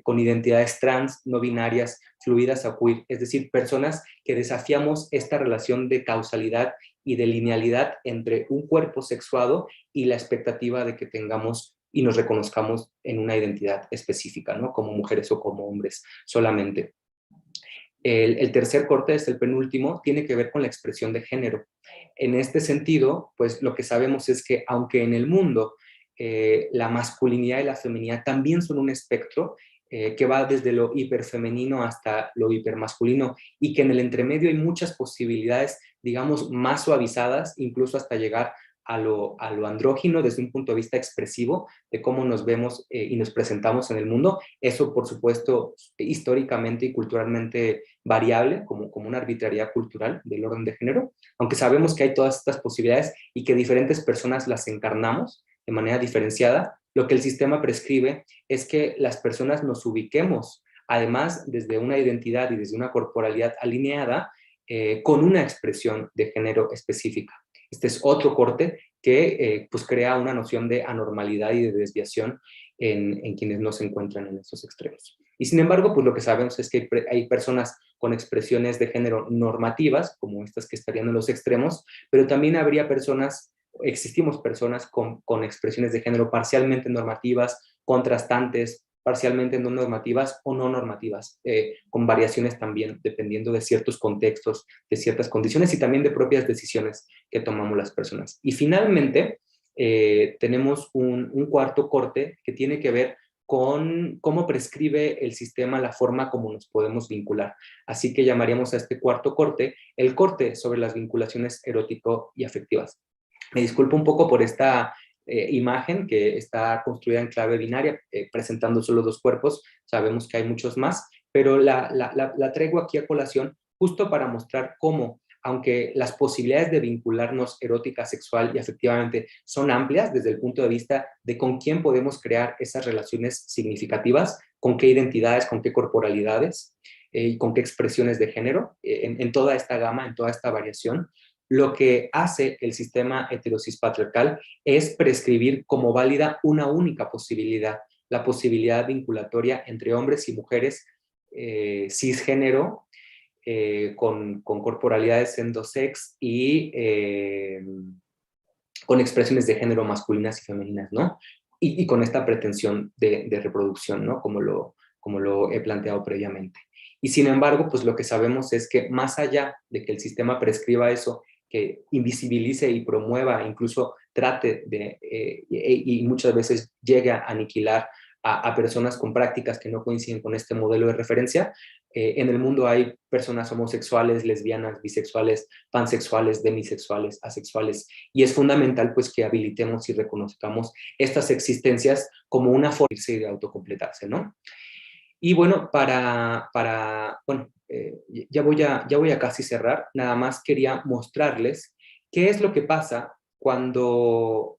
con identidades trans, no binarias, fluidas o queer, es decir, personas que desafiamos esta relación de causalidad y de linealidad entre un cuerpo sexuado y la expectativa de que tengamos y nos reconozcamos en una identidad específica, ¿no? Como mujeres o como hombres solamente. El tercer corte, es el penúltimo, tiene que ver con la expresión de género. En este sentido, pues lo que sabemos es que aunque en el mundo la masculinidad y la feminidad también son un espectro que va desde lo hiperfemenino hasta lo hipermasculino y que en el entremedio hay muchas posibilidades, digamos, más suavizadas, incluso hasta llegar a lo andrógino desde un punto de vista expresivo de cómo nos vemos y nos presentamos en el mundo. Eso, por supuesto, históricamente y culturalmente variable, como una arbitrariedad cultural del orden de género, aunque sabemos que hay todas estas posibilidades y que diferentes personas las encarnamos de manera diferenciada. Lo que el sistema prescribe es que las personas nos ubiquemos, además, desde una identidad y desde una corporalidad alineada, con una expresión de género específica. Este es otro corte que pues crea una noción de anormalidad y de desviación en quienes no se encuentran en estos extremos. Y sin embargo, pues lo que sabemos es que hay personas con expresiones de género normativas, como estas que estarían en los extremos, pero también habría personas, existimos personas con expresiones de género parcialmente normativas, contrastantes, parcialmente no normativas o no normativas, con variaciones también dependiendo de ciertos contextos, de ciertas condiciones y también de propias decisiones que tomamos las personas. Y finalmente, tenemos un cuarto corte que tiene que ver con cómo prescribe el sistema la forma como nos podemos vincular. Así que llamaríamos a este cuarto corte el corte sobre las vinculaciones erótico y afectivas. Me disculpo un poco por esta imagen que está construida en clave binaria, presentando solo dos cuerpos. Sabemos que hay muchos más, pero la traigo aquí a colación justo para mostrar cómo, aunque las posibilidades de vincularnos erótica, sexual y afectivamente son amplias desde el punto de vista de con quién podemos crear esas relaciones significativas, con qué identidades, con qué corporalidades y con qué expresiones de género, en toda esta gama, en toda esta variación, lo que hace el sistema heterosis patriarcal es prescribir como válida una única posibilidad, la posibilidad vinculatoria entre hombres y mujeres cisgénero, con corporalidades endosex y con expresiones de género masculinas y femeninas, ¿no? Y con esta pretensión de reproducción, ¿no? Como lo he planteado previamente. Y sin embargo, pues lo que sabemos es que más allá de que el sistema prescriba eso, que invisibilice y promueva, incluso trate de, y muchas veces llegue a aniquilar a personas con prácticas que no coinciden con este modelo de referencia. En el mundo hay personas homosexuales, lesbianas, bisexuales, pansexuales, demisexuales, asexuales, y es fundamental pues que habilitemos y reconozcamos estas existencias como una forma de autocompletarse, ¿no? Y bueno, ya voy a casi cerrar, nada más quería mostrarles qué es lo que pasa cuando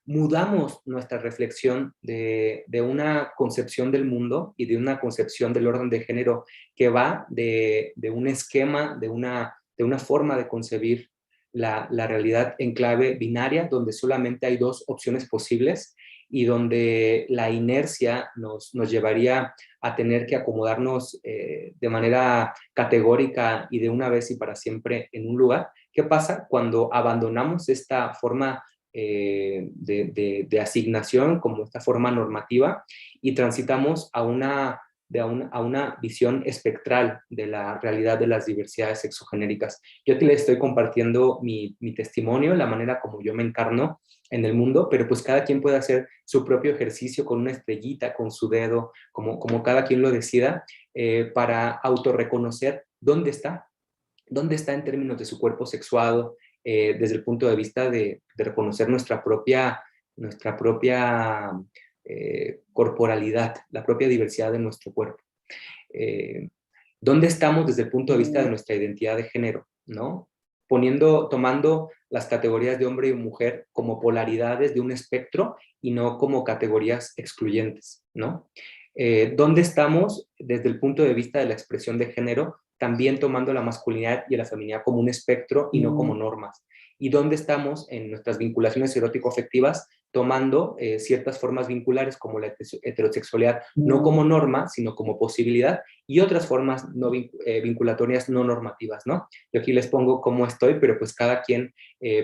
mudamos nuestra reflexión de una concepción del mundo y de una concepción del orden de género que va de un esquema, de una forma de concebir la realidad en clave binaria, donde solamente hay dos opciones posibles y donde la inercia nos llevaría a tener que acomodarnos de manera categórica y de una vez y para siempre en un lugar. ¿Qué pasa cuando abandonamos esta forma de asignación como esta forma normativa y transitamos a una visión espectral de la realidad de las diversidades sexogenéricas? Yo aquí les estoy compartiendo mi testimonio, la manera como yo me encarno en el mundo, pero pues cada quien puede hacer su propio ejercicio con una estrellita, con su dedo, como cada quien lo decida, para autorreconocer dónde está en términos de su cuerpo sexuado, desde el punto de vista de reconocer nuestra propia corporalidad, la propia diversidad de nuestro cuerpo. ¿Dónde estamos desde el punto de vista de nuestra identidad de género, ¿no? Tomando las categorías de hombre y mujer como polaridades de un espectro y no como categorías excluyentes, ¿no? ¿Dónde estamos desde el punto de vista de la expresión de género, también tomando la masculinidad y la feminidad como un espectro y no como normas? ¿Y dónde estamos en nuestras vinculaciones erótico-afectivas tomando ciertas formas vinculares como la heterosexualidad, no como norma, sino como posibilidad, y otras formas no vinculatorias no normativas, ¿no? Yo aquí les pongo cómo estoy, pero pues cada quien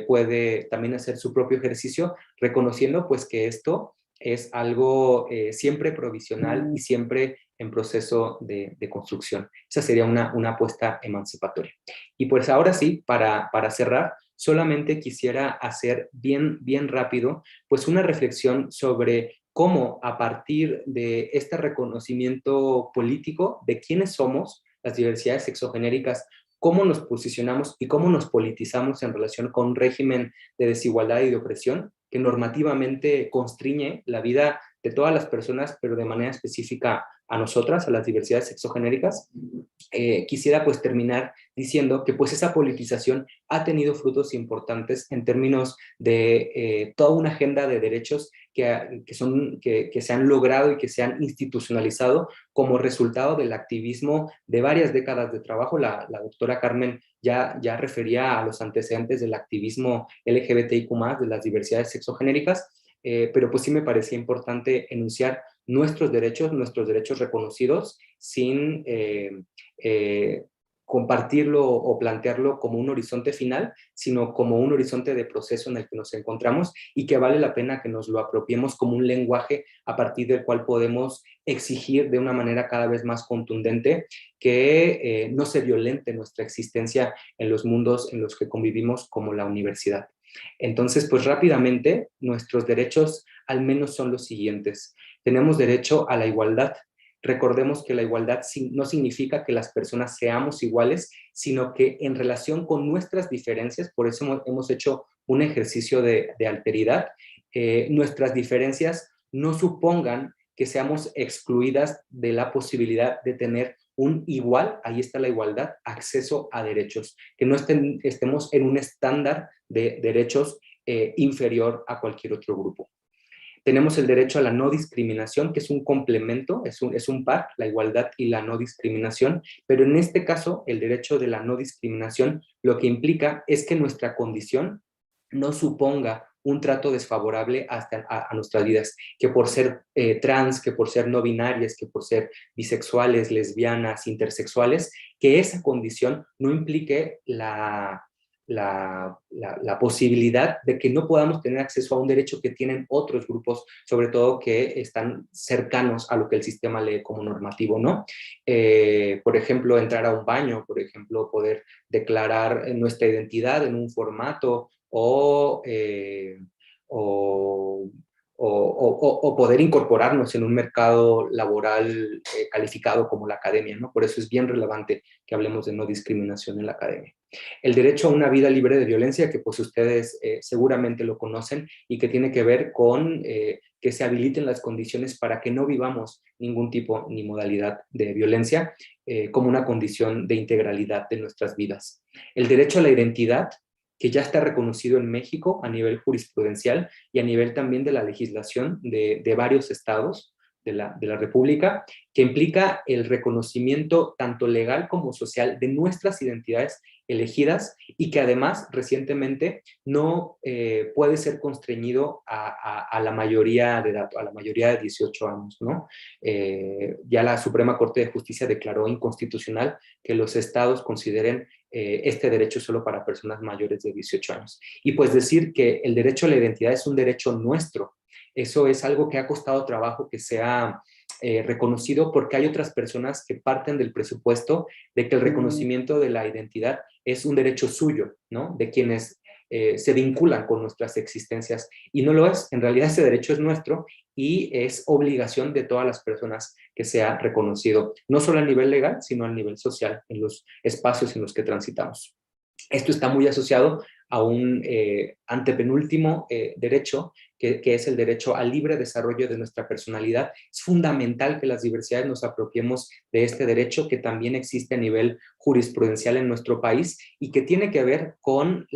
puede también hacer su propio ejercicio, reconociendo pues que esto es algo siempre provisional y siempre en proceso de construcción. Esa sería una apuesta emancipatoria. Y pues ahora sí, para cerrar, solamente quisiera hacer bien rápido pues una reflexión sobre cómo a partir de este reconocimiento político de quiénes somos, las diversidades sexogenéricas, cómo nos posicionamos y cómo nos politizamos en relación con un régimen de desigualdad y de opresión que normativamente constriñe la vida de todas las personas, pero de manera específica a nosotras, a las diversidades sexogenéricas. Quisiera pues terminar diciendo que pues esa politización ha tenido frutos importantes en términos de toda una agenda de derechos que se han logrado y que se han institucionalizado como resultado del activismo de varias décadas de trabajo. La doctora Carmen ya refería a los antecedentes del activismo LGBTIQ+, de las diversidades sexogenéricas, pero pues sí me parecía importante enunciar nuestros derechos reconocidos sin compartirlo o plantearlo como un horizonte final, sino como un horizonte de proceso en el que nos encontramos y que vale la pena que nos lo apropiemos como un lenguaje a partir del cual podemos exigir de una manera cada vez más contundente que no se violente nuestra existencia en los mundos en los que convivimos, como la universidad. Entonces, pues rápidamente, nuestros derechos al menos son los siguientes. Tenemos derecho a la igualdad. Recordemos que la igualdad no significa que las personas seamos iguales, sino que en relación con nuestras diferencias, por eso hemos hecho un ejercicio de alteridad, nuestras diferencias no supongan que seamos excluidas de la posibilidad de tener un igual, ahí está la igualdad, acceso a derechos, que no estemos en un estándar de derechos inferior a cualquier otro grupo. Tenemos el derecho a la no discriminación, que es un complemento, es un par, la igualdad y la no discriminación, pero en este caso, el derecho de la no discriminación lo que implica es que nuestra condición no suponga un trato desfavorable a nuestras vidas, que por ser trans, que por ser no binarias, que por ser bisexuales, lesbianas, intersexuales, que esa condición no implique la posibilidad de que no podamos tener acceso a un derecho que tienen otros grupos, sobre todo que están cercanos a lo que el sistema lee como normativo, ¿no? Por ejemplo, entrar a un baño, por ejemplo, poder declarar nuestra identidad en un formato o poder incorporarnos en un mercado laboral calificado como la academia, ¿no? Por eso es bien relevante que hablemos de no discriminación en la academia. El derecho a una vida libre de violencia, que pues ustedes seguramente lo conocen y que tiene que ver con que se habiliten las condiciones para que no vivamos ningún tipo ni modalidad de violencia como una condición de integralidad de nuestras vidas. El derecho a la identidad, que ya está reconocido en México a nivel jurisprudencial y a nivel también de la legislación de varios estados de la República, que implica el reconocimiento tanto legal como social de nuestras identidades elegidas y que además recientemente no puede ser constreñido a la mayoría de edad, a la mayoría de 18 años, ¿no? Ya la Suprema Corte de Justicia declaró inconstitucional que los estados consideren este derecho solo para personas mayores de 18 años. Y pues decir que el derecho a la identidad es un derecho nuestro, eso es algo que ha costado trabajo que sea reconocido, porque hay otras personas que parten del presupuesto de que el reconocimiento de la identidad es un derecho suyo, ¿no? De quienes se vinculan con nuestras existencias, y no lo es. En realidad ese derecho es nuestro y es obligación de todas las personas que sea reconocido, no solo a nivel legal, sino a nivel social, en los espacios en los que transitamos. Esto está muy asociado a un antepenúltimo derecho, que es el derecho al libre desarrollo de nuestra personalidad. Es fundamental que las diversidades nos apropiemos de este derecho, que también existe a nivel jurisprudencial en nuestro país y que tiene que ver con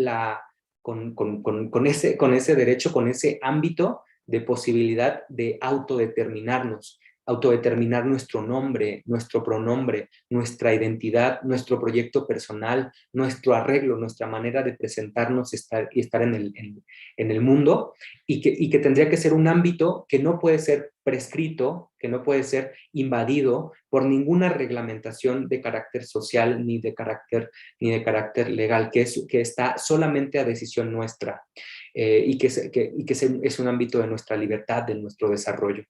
ese derecho, con ese ámbito de posibilidad de autodeterminarnos, autodeterminar nuestro nombre, nuestro pronombre, nuestra identidad, nuestro proyecto personal, nuestro arreglo, nuestra manera de presentarnos y estar en el mundo, y que tendría que ser un ámbito que no puede ser prescrito, que no puede ser invadido por ninguna reglamentación de carácter social ni de carácter legal, que está solamente a decisión nuestra. Es un ámbito de nuestra libertad, de nuestro desarrollo.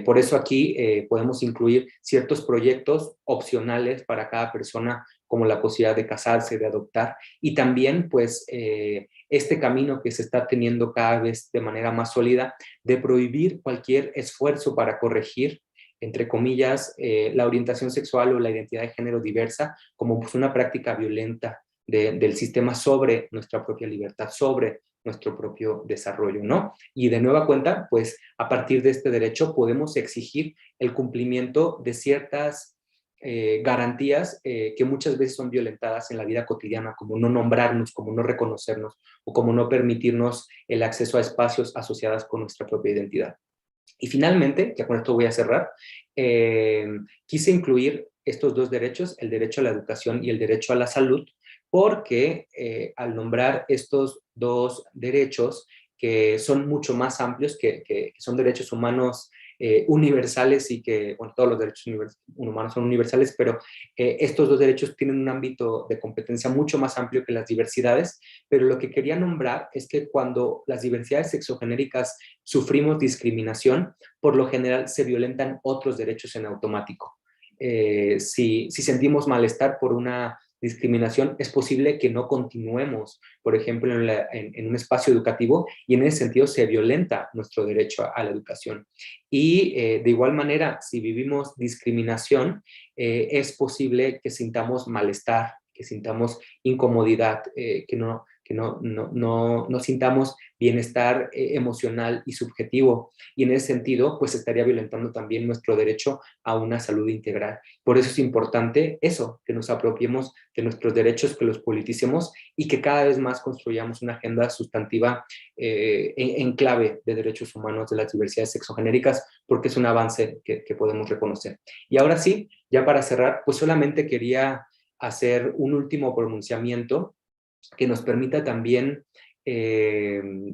Por eso aquí podemos incluir ciertos proyectos opcionales para cada persona, como la posibilidad de casarse, de adoptar, y también pues este camino que se está teniendo cada vez de manera más sólida de prohibir cualquier esfuerzo para corregir, entre comillas, la orientación sexual o la identidad de género diversa como pues, una práctica violenta del sistema sobre nuestra propia libertad, sobre nuestro propio desarrollo, ¿no? Y de nueva cuenta, pues a partir de este derecho podemos exigir el cumplimiento de ciertas garantías que muchas veces son violentadas en la vida cotidiana, como no nombrarnos, como no reconocernos o como no permitirnos el acceso a espacios asociados con nuestra propia identidad. Y finalmente, ya con esto voy a cerrar, quise incluir estos dos derechos, el derecho a la educación y el derecho a la salud, porque al nombrar estos dos derechos, que son mucho más amplios, que son derechos humanos universales y que, bueno, todos los derechos humanos son universales, pero estos dos derechos tienen un ámbito de competencia mucho más amplio que las diversidades, pero lo que quería nombrar es que cuando las diversidades sexogenéricas sufrimos discriminación, por lo general se violentan otros derechos en automático. Si sentimos malestar por una discriminación, es posible que no continuemos, por ejemplo, en un espacio educativo, y en ese sentido se violenta nuestro derecho a la educación. Y de igual manera, si vivimos discriminación, es posible que sintamos malestar, que sintamos incomodidad, que no sintamos bienestar emocional y subjetivo, y en ese sentido pues estaría violentando también nuestro derecho a una salud integral. Por eso es importante eso, que nos apropiemos de nuestros derechos, que los politicemos y que cada vez más construyamos una agenda sustantiva en clave de derechos humanos de las diversidades sexogenéricas, porque es un avance que podemos reconocer. Y ahora sí, ya para cerrar, pues solamente quería hacer un último pronunciamiento que nos permita también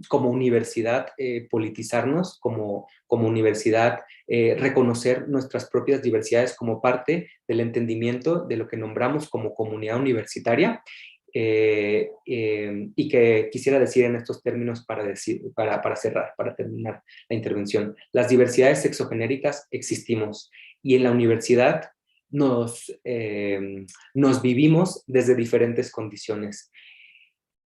como universidad politizarnos, como universidad reconocer nuestras propias diversidades como parte del entendimiento de lo que nombramos como comunidad universitaria, y que quisiera decir en estos términos para cerrar, para terminar la intervención. Las diversidades sexogenéricas existimos y en la universidad nos vivimos desde diferentes condiciones.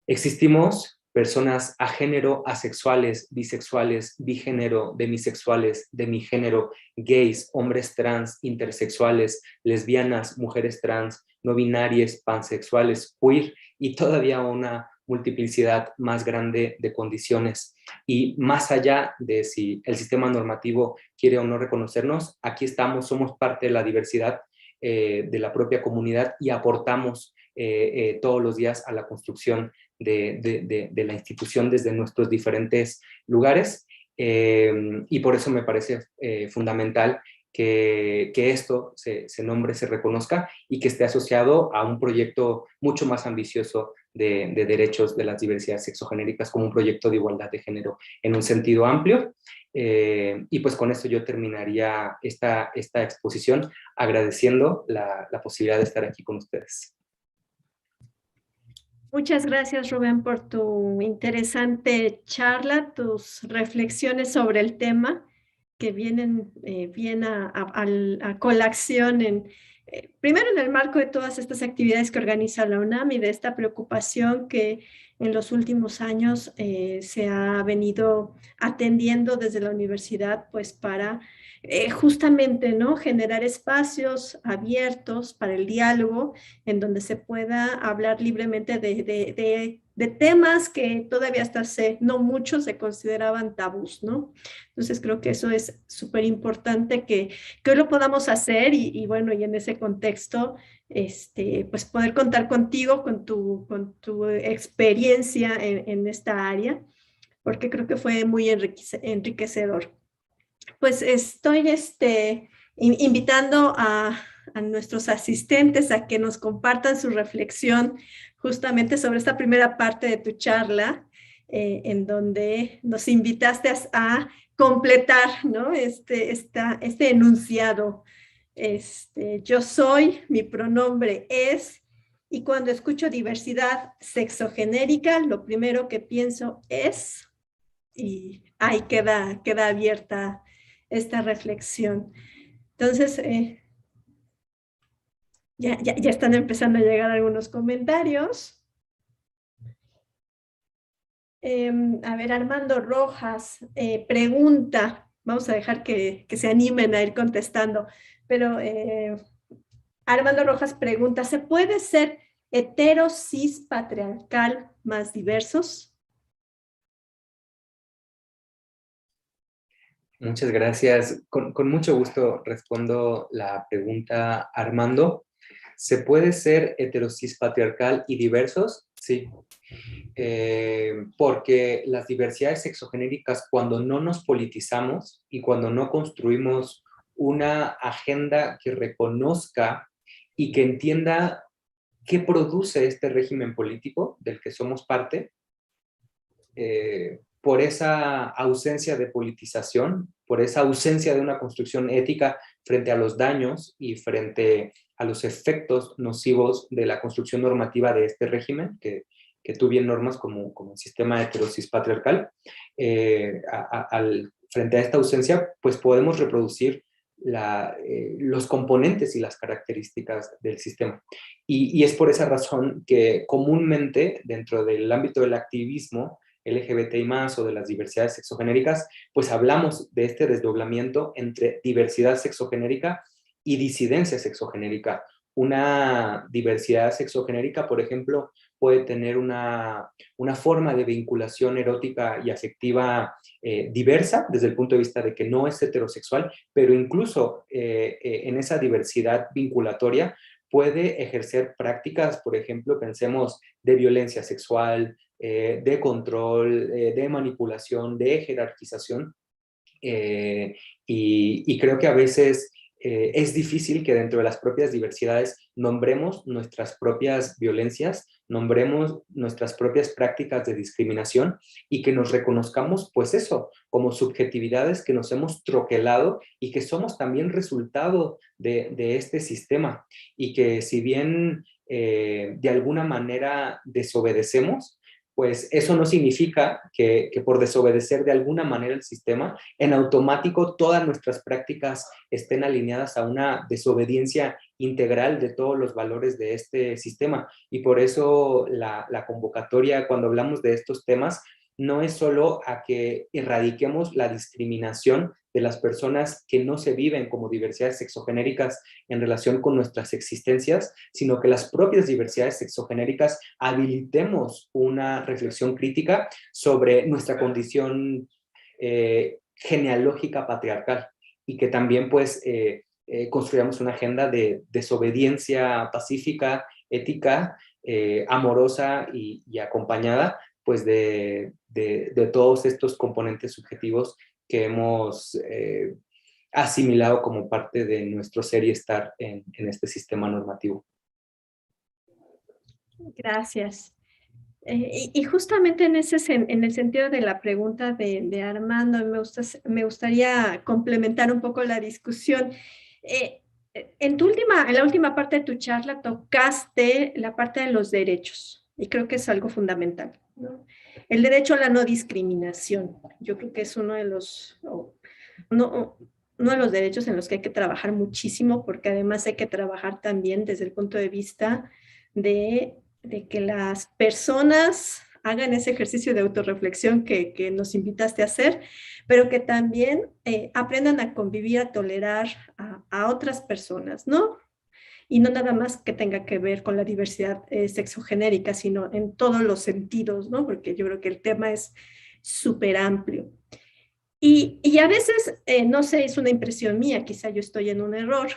Existimos personas a género, asexuales, bisexuales, bigénero, demisexuales, demigénero, gays, hombres trans, intersexuales, lesbianas, mujeres trans, no binarias, pansexuales, queer y todavía una multiplicidad más grande de condiciones. Y más allá de si el sistema normativo quiere o no reconocernos, aquí estamos, somos parte de la diversidad de la propia comunidad y aportamos todos los días a la construcción de la institución desde nuestros diferentes lugares, y por eso me parece fundamental que esto se nombre, se reconozca y que esté asociado a un proyecto mucho más ambicioso de derechos de las diversidades sexogenéricas, como un proyecto de igualdad de género en un sentido amplio. Y pues con esto yo terminaría esta exposición agradeciendo la posibilidad de estar aquí con ustedes. Muchas gracias, Rubén, por tu interesante charla, tus reflexiones sobre el tema que vienen bien a colación primero en el marco de todas estas actividades que organiza la UNAM y de esta preocupación que en los últimos años se ha venido atendiendo desde la universidad, pues para justamente, ¿no?, generar espacios abiertos para el diálogo en donde se pueda hablar libremente de temas que todavía hasta hace no mucho se consideraban tabús, ¿no? Entonces creo que eso es súper importante que hoy lo podamos hacer y bueno, y en ese contexto, pues poder contar contigo, con tu experiencia en esta área, porque creo que fue muy enriquecedor. pues estoy invitando a nuestros asistentes a que nos compartan su reflexión justamente sobre esta primera parte de tu charla, en donde nos invitaste a completar, ¿no? Este enunciado. Yo soy, mi pronombre es, y cuando escucho diversidad sexogenérica, lo primero que pienso es, y ahí queda abierta esta reflexión. Entonces, ya están empezando a llegar algunos comentarios. A ver, Armando Rojas pregunta, vamos a dejar que se animen a ir contestando, pero Armando Rojas pregunta, ¿se puede ser hetero, cis, patriarcal más diversos? Muchas gracias. Con mucho gusto respondo la pregunta, Armando. ¿Se puede ser heterosis patriarcal y diversos? Sí. Porque las diversidades sexogenéricas, cuando no nos politizamos y cuando no construimos una agenda que reconozca y que entienda qué produce este régimen político del que somos parte, por esa ausencia de politización, por esa ausencia de una construcción ética frente a los daños y frente a los efectos nocivos de la construcción normativa de este régimen, que tú bien normas como el sistema heterosis patriarcal, frente a esta ausencia, pues podemos reproducir los componentes y las características del sistema. Y es por esa razón que comúnmente dentro del ámbito del activismo LGBTI+, o de las diversidades sexogenéricas, pues hablamos de este desdoblamiento entre diversidad sexogenérica y disidencia sexogenérica. Una diversidad sexogenérica, por ejemplo, puede tener una forma de vinculación erótica y afectiva diversa, desde el punto de vista de que no es heterosexual, pero incluso en esa diversidad vinculatoria puede ejercer prácticas, por ejemplo, pensemos de violencia sexual, de control, de manipulación, de jerarquización. Y creo que a veces es difícil que dentro de las propias diversidades nombremos nuestras propias violencias, nombremos nuestras propias prácticas de discriminación y que nos reconozcamos, pues eso, como subjetividades que nos hemos troquelado y que somos también resultado de este sistema. Y que si bien de alguna manera desobedecemos, pues eso no significa que por desobedecer de alguna manera el sistema, en automático todas nuestras prácticas estén alineadas a una desobediencia integral de todos los valores de este sistema. Y por eso la convocatoria, cuando hablamos de estos temas, no es solo a que erradiquemos la discriminación de las personas que no se viven como diversidades sexogenéricas en relación con nuestras existencias, sino que las propias diversidades sexogenéricas habilitemos una reflexión crítica sobre nuestra condición genealógica patriarcal y que también pues construyamos una agenda de desobediencia pacífica, ética, amorosa y acompañada pues de todos estos componentes subjetivos que hemos asimilado como parte de nuestro ser y estar en este sistema normativo. Gracias. Y justamente en el sentido de la pregunta de Armando, me gustaría complementar un poco la discusión. En la última parte de tu charla tocaste la parte de los derechos y creo que es algo fundamental, ¿no? El derecho a la no discriminación. Yo creo que es uno de los derechos en los que hay que trabajar muchísimo porque además hay que trabajar también desde el punto de vista de que las personas hagan ese ejercicio de autorreflexión que nos invitaste a hacer, pero que también aprendan a convivir, a tolerar a otras personas, ¿no? Y no nada más que tenga que ver con la diversidad sexogenérica, sino en todos los sentidos, ¿no? Porque yo creo que el tema es súper amplio. Y a veces, no sé, es una impresión mía, quizá yo estoy en un error,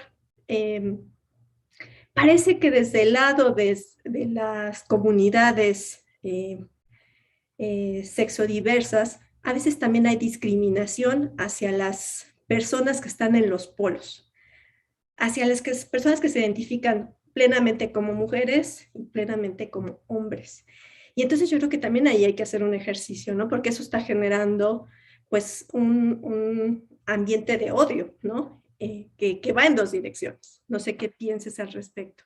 parece que desde el lado de las comunidades sexodiversas, a veces también hay discriminación hacia las personas que están en los polos, hacia las personas que se identifican plenamente como mujeres y plenamente como hombres. Y entonces yo creo que también ahí hay que hacer un ejercicio, ¿no? Porque eso está generando pues un ambiente de odio, ¿no? Que va en dos direcciones. No sé qué pienses al respecto.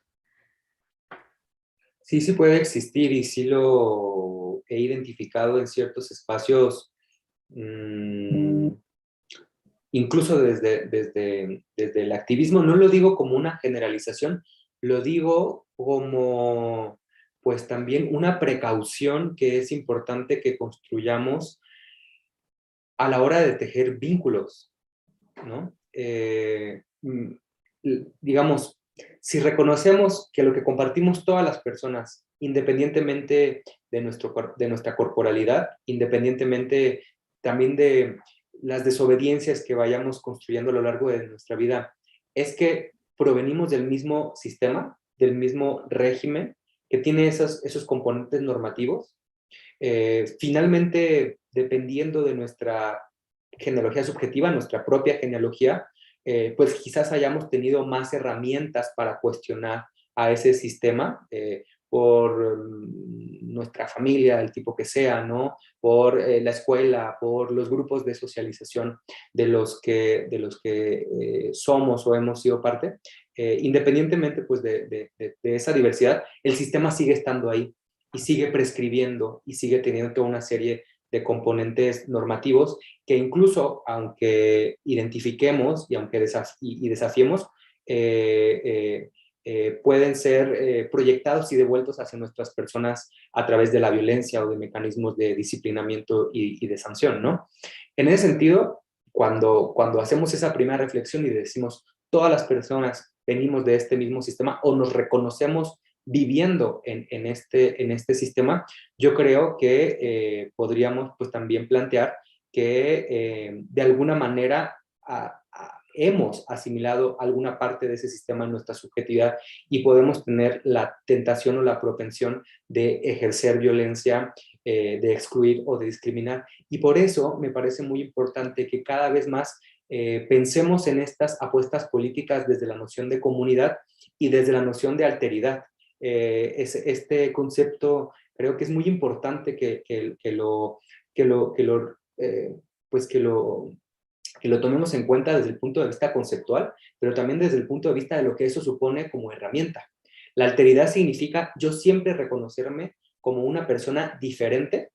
Sí, sí puede existir y sí lo he identificado en ciertos espacios, incluso desde el activismo. No lo digo como una generalización, lo digo como pues también una precaución que es importante que construyamos a la hora de tejer vínculos, ¿no? Digamos, si reconocemos que lo que compartimos todas las personas, independientemente de nuestra corporalidad, independientemente también de las desobediencias que vayamos construyendo a lo largo de nuestra vida, es que provenimos del mismo sistema, del mismo régimen, que tiene esos componentes normativos. Finalmente, dependiendo de nuestra genealogía subjetiva, nuestra propia genealogía, pues quizás hayamos tenido más herramientas para cuestionar a ese sistema por nuestra familia, el tipo que sea, ¿no? Por la escuela, por los grupos de socialización de los que somos o hemos sido parte. Independientemente pues de esa diversidad, el sistema sigue estando ahí y sigue prescribiendo y sigue teniendo toda una serie de componentes normativos que incluso, aunque identifiquemos y aunque desafiemos, pueden ser proyectados y devueltos hacia nuestras personas a través de la violencia o de mecanismos de disciplinamiento y de sanción, ¿no? En ese sentido, cuando hacemos esa primera reflexión y decimos, todas las personas venimos de este mismo sistema o nos reconocemos viviendo en este sistema, yo creo que podríamos pues también plantear que de alguna manera hemos asimilado alguna parte de ese sistema en nuestra subjetividad y podemos tener la tentación o la propensión de ejercer violencia, de excluir o de discriminar. Y por eso me parece muy importante que cada vez más pensemos en estas apuestas políticas desde la noción de comunidad y desde la noción de alteridad. Este concepto creo que es muy importante pues que lo tomemos en cuenta desde el punto de vista conceptual, pero también desde el punto de vista de lo que eso supone como herramienta. La alteridad significa yo siempre reconocerme como una persona diferente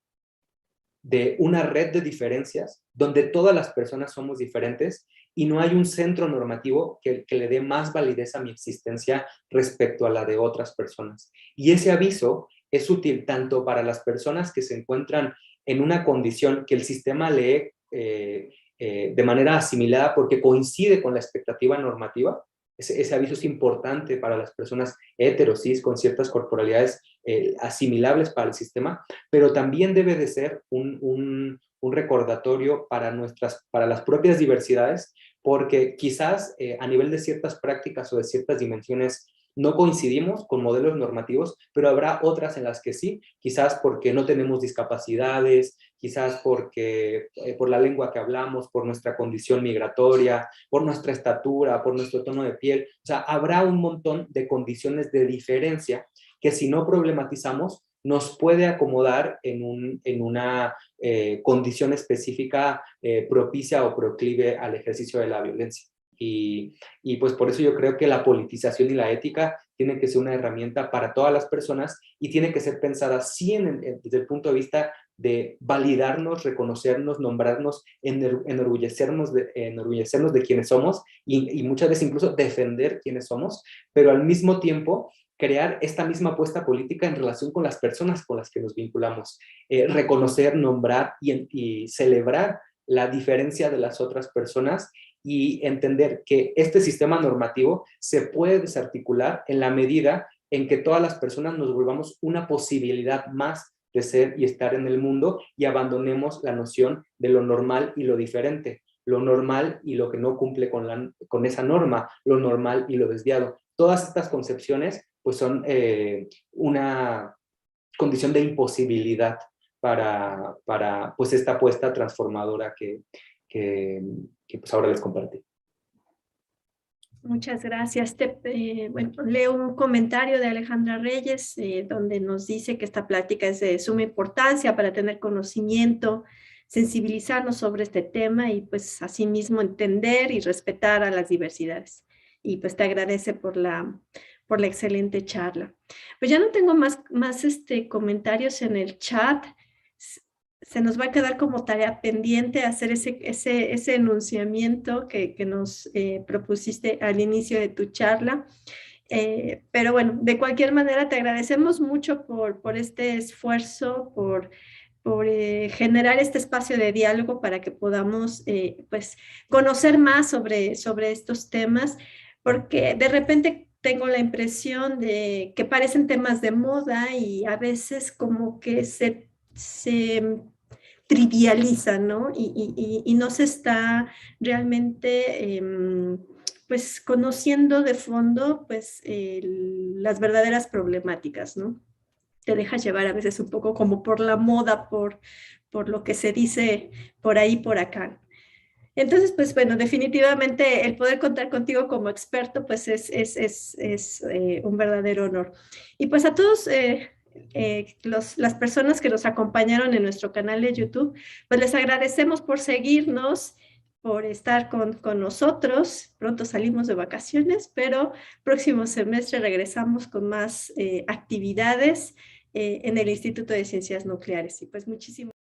de una red de diferencias donde todas las personas somos diferentes y no hay un centro normativo que le dé más validez a mi existencia respecto a la de otras personas. Y ese aviso es útil tanto para las personas que se encuentran en una condición que el sistema lee de manera asimilada porque coincide con la expectativa normativa. Ese aviso es importante para las personas heterosis con ciertas corporalidades asimilables para el sistema, pero también debe de ser un recordatorio para las propias diversidades, porque quizás a nivel de ciertas prácticas o de ciertas dimensiones no coincidimos con modelos normativos, pero habrá otras en las que sí, quizás porque no tenemos discapacidades, quizás porque por la lengua que hablamos, por nuestra condición migratoria, por nuestra estatura, por nuestro tono de piel. O sea, habrá un montón de condiciones de diferencia que si no problematizamos nos puede acomodar en una condición específica propicia o proclive al ejercicio de la violencia. Y pues por eso yo creo que la politización y la ética tienen que ser una herramienta para todas las personas y tiene que ser pensada sí desde el punto de vista de validarnos, reconocernos, nombrarnos, enorgullecernos de quienes somos y muchas veces incluso defender quienes somos, pero al mismo tiempo crear esta misma apuesta política en relación con las personas con las que nos vinculamos, reconocer, nombrar y celebrar la diferencia de las otras personas y entender que este sistema normativo se puede desarticular en la medida en que todas las personas nos volvamos una posibilidad más de ser y estar en el mundo y abandonemos la noción de lo normal y lo diferente, lo normal y lo que no cumple con esa norma, lo normal y lo desviado. Todas estas concepciones pues son una condición de imposibilidad para pues esta apuesta transformadora que pues ahora les compartí. Muchas gracias. Bueno, leo un comentario de Alejandra Reyes, donde nos dice que esta plática es de suma importancia para tener conocimiento, sensibilizarnos sobre este tema y pues asimismo entender y respetar a las diversidades. Y pues te agradece por la excelente charla. Pues ya no tengo más comentarios en el chat. Se nos va a quedar como tarea pendiente hacer ese enunciamiento que nos propusiste al inicio de tu charla. Pero bueno, de cualquier manera te agradecemos mucho por este esfuerzo, por generar este espacio de diálogo para que podamos pues, conocer más sobre estos temas, porque de repente tengo la impresión de que parecen temas de moda y a veces como que se trivializa, ¿no? Y no se está realmente pues conociendo de fondo pues las verdaderas problemáticas, ¿no? Te dejas llevar a veces un poco como por la moda, por lo que se dice por ahí, por acá. Entonces, pues bueno, definitivamente el poder contar contigo como experto, pues es un verdadero honor. Y pues a todos las personas que nos acompañaron en nuestro canal de YouTube, pues les agradecemos por seguirnos, por estar con nosotros. Pronto salimos de vacaciones, pero próximo semestre regresamos con más actividades en el Instituto de Ciencias Nucleares. Y pues muchísimas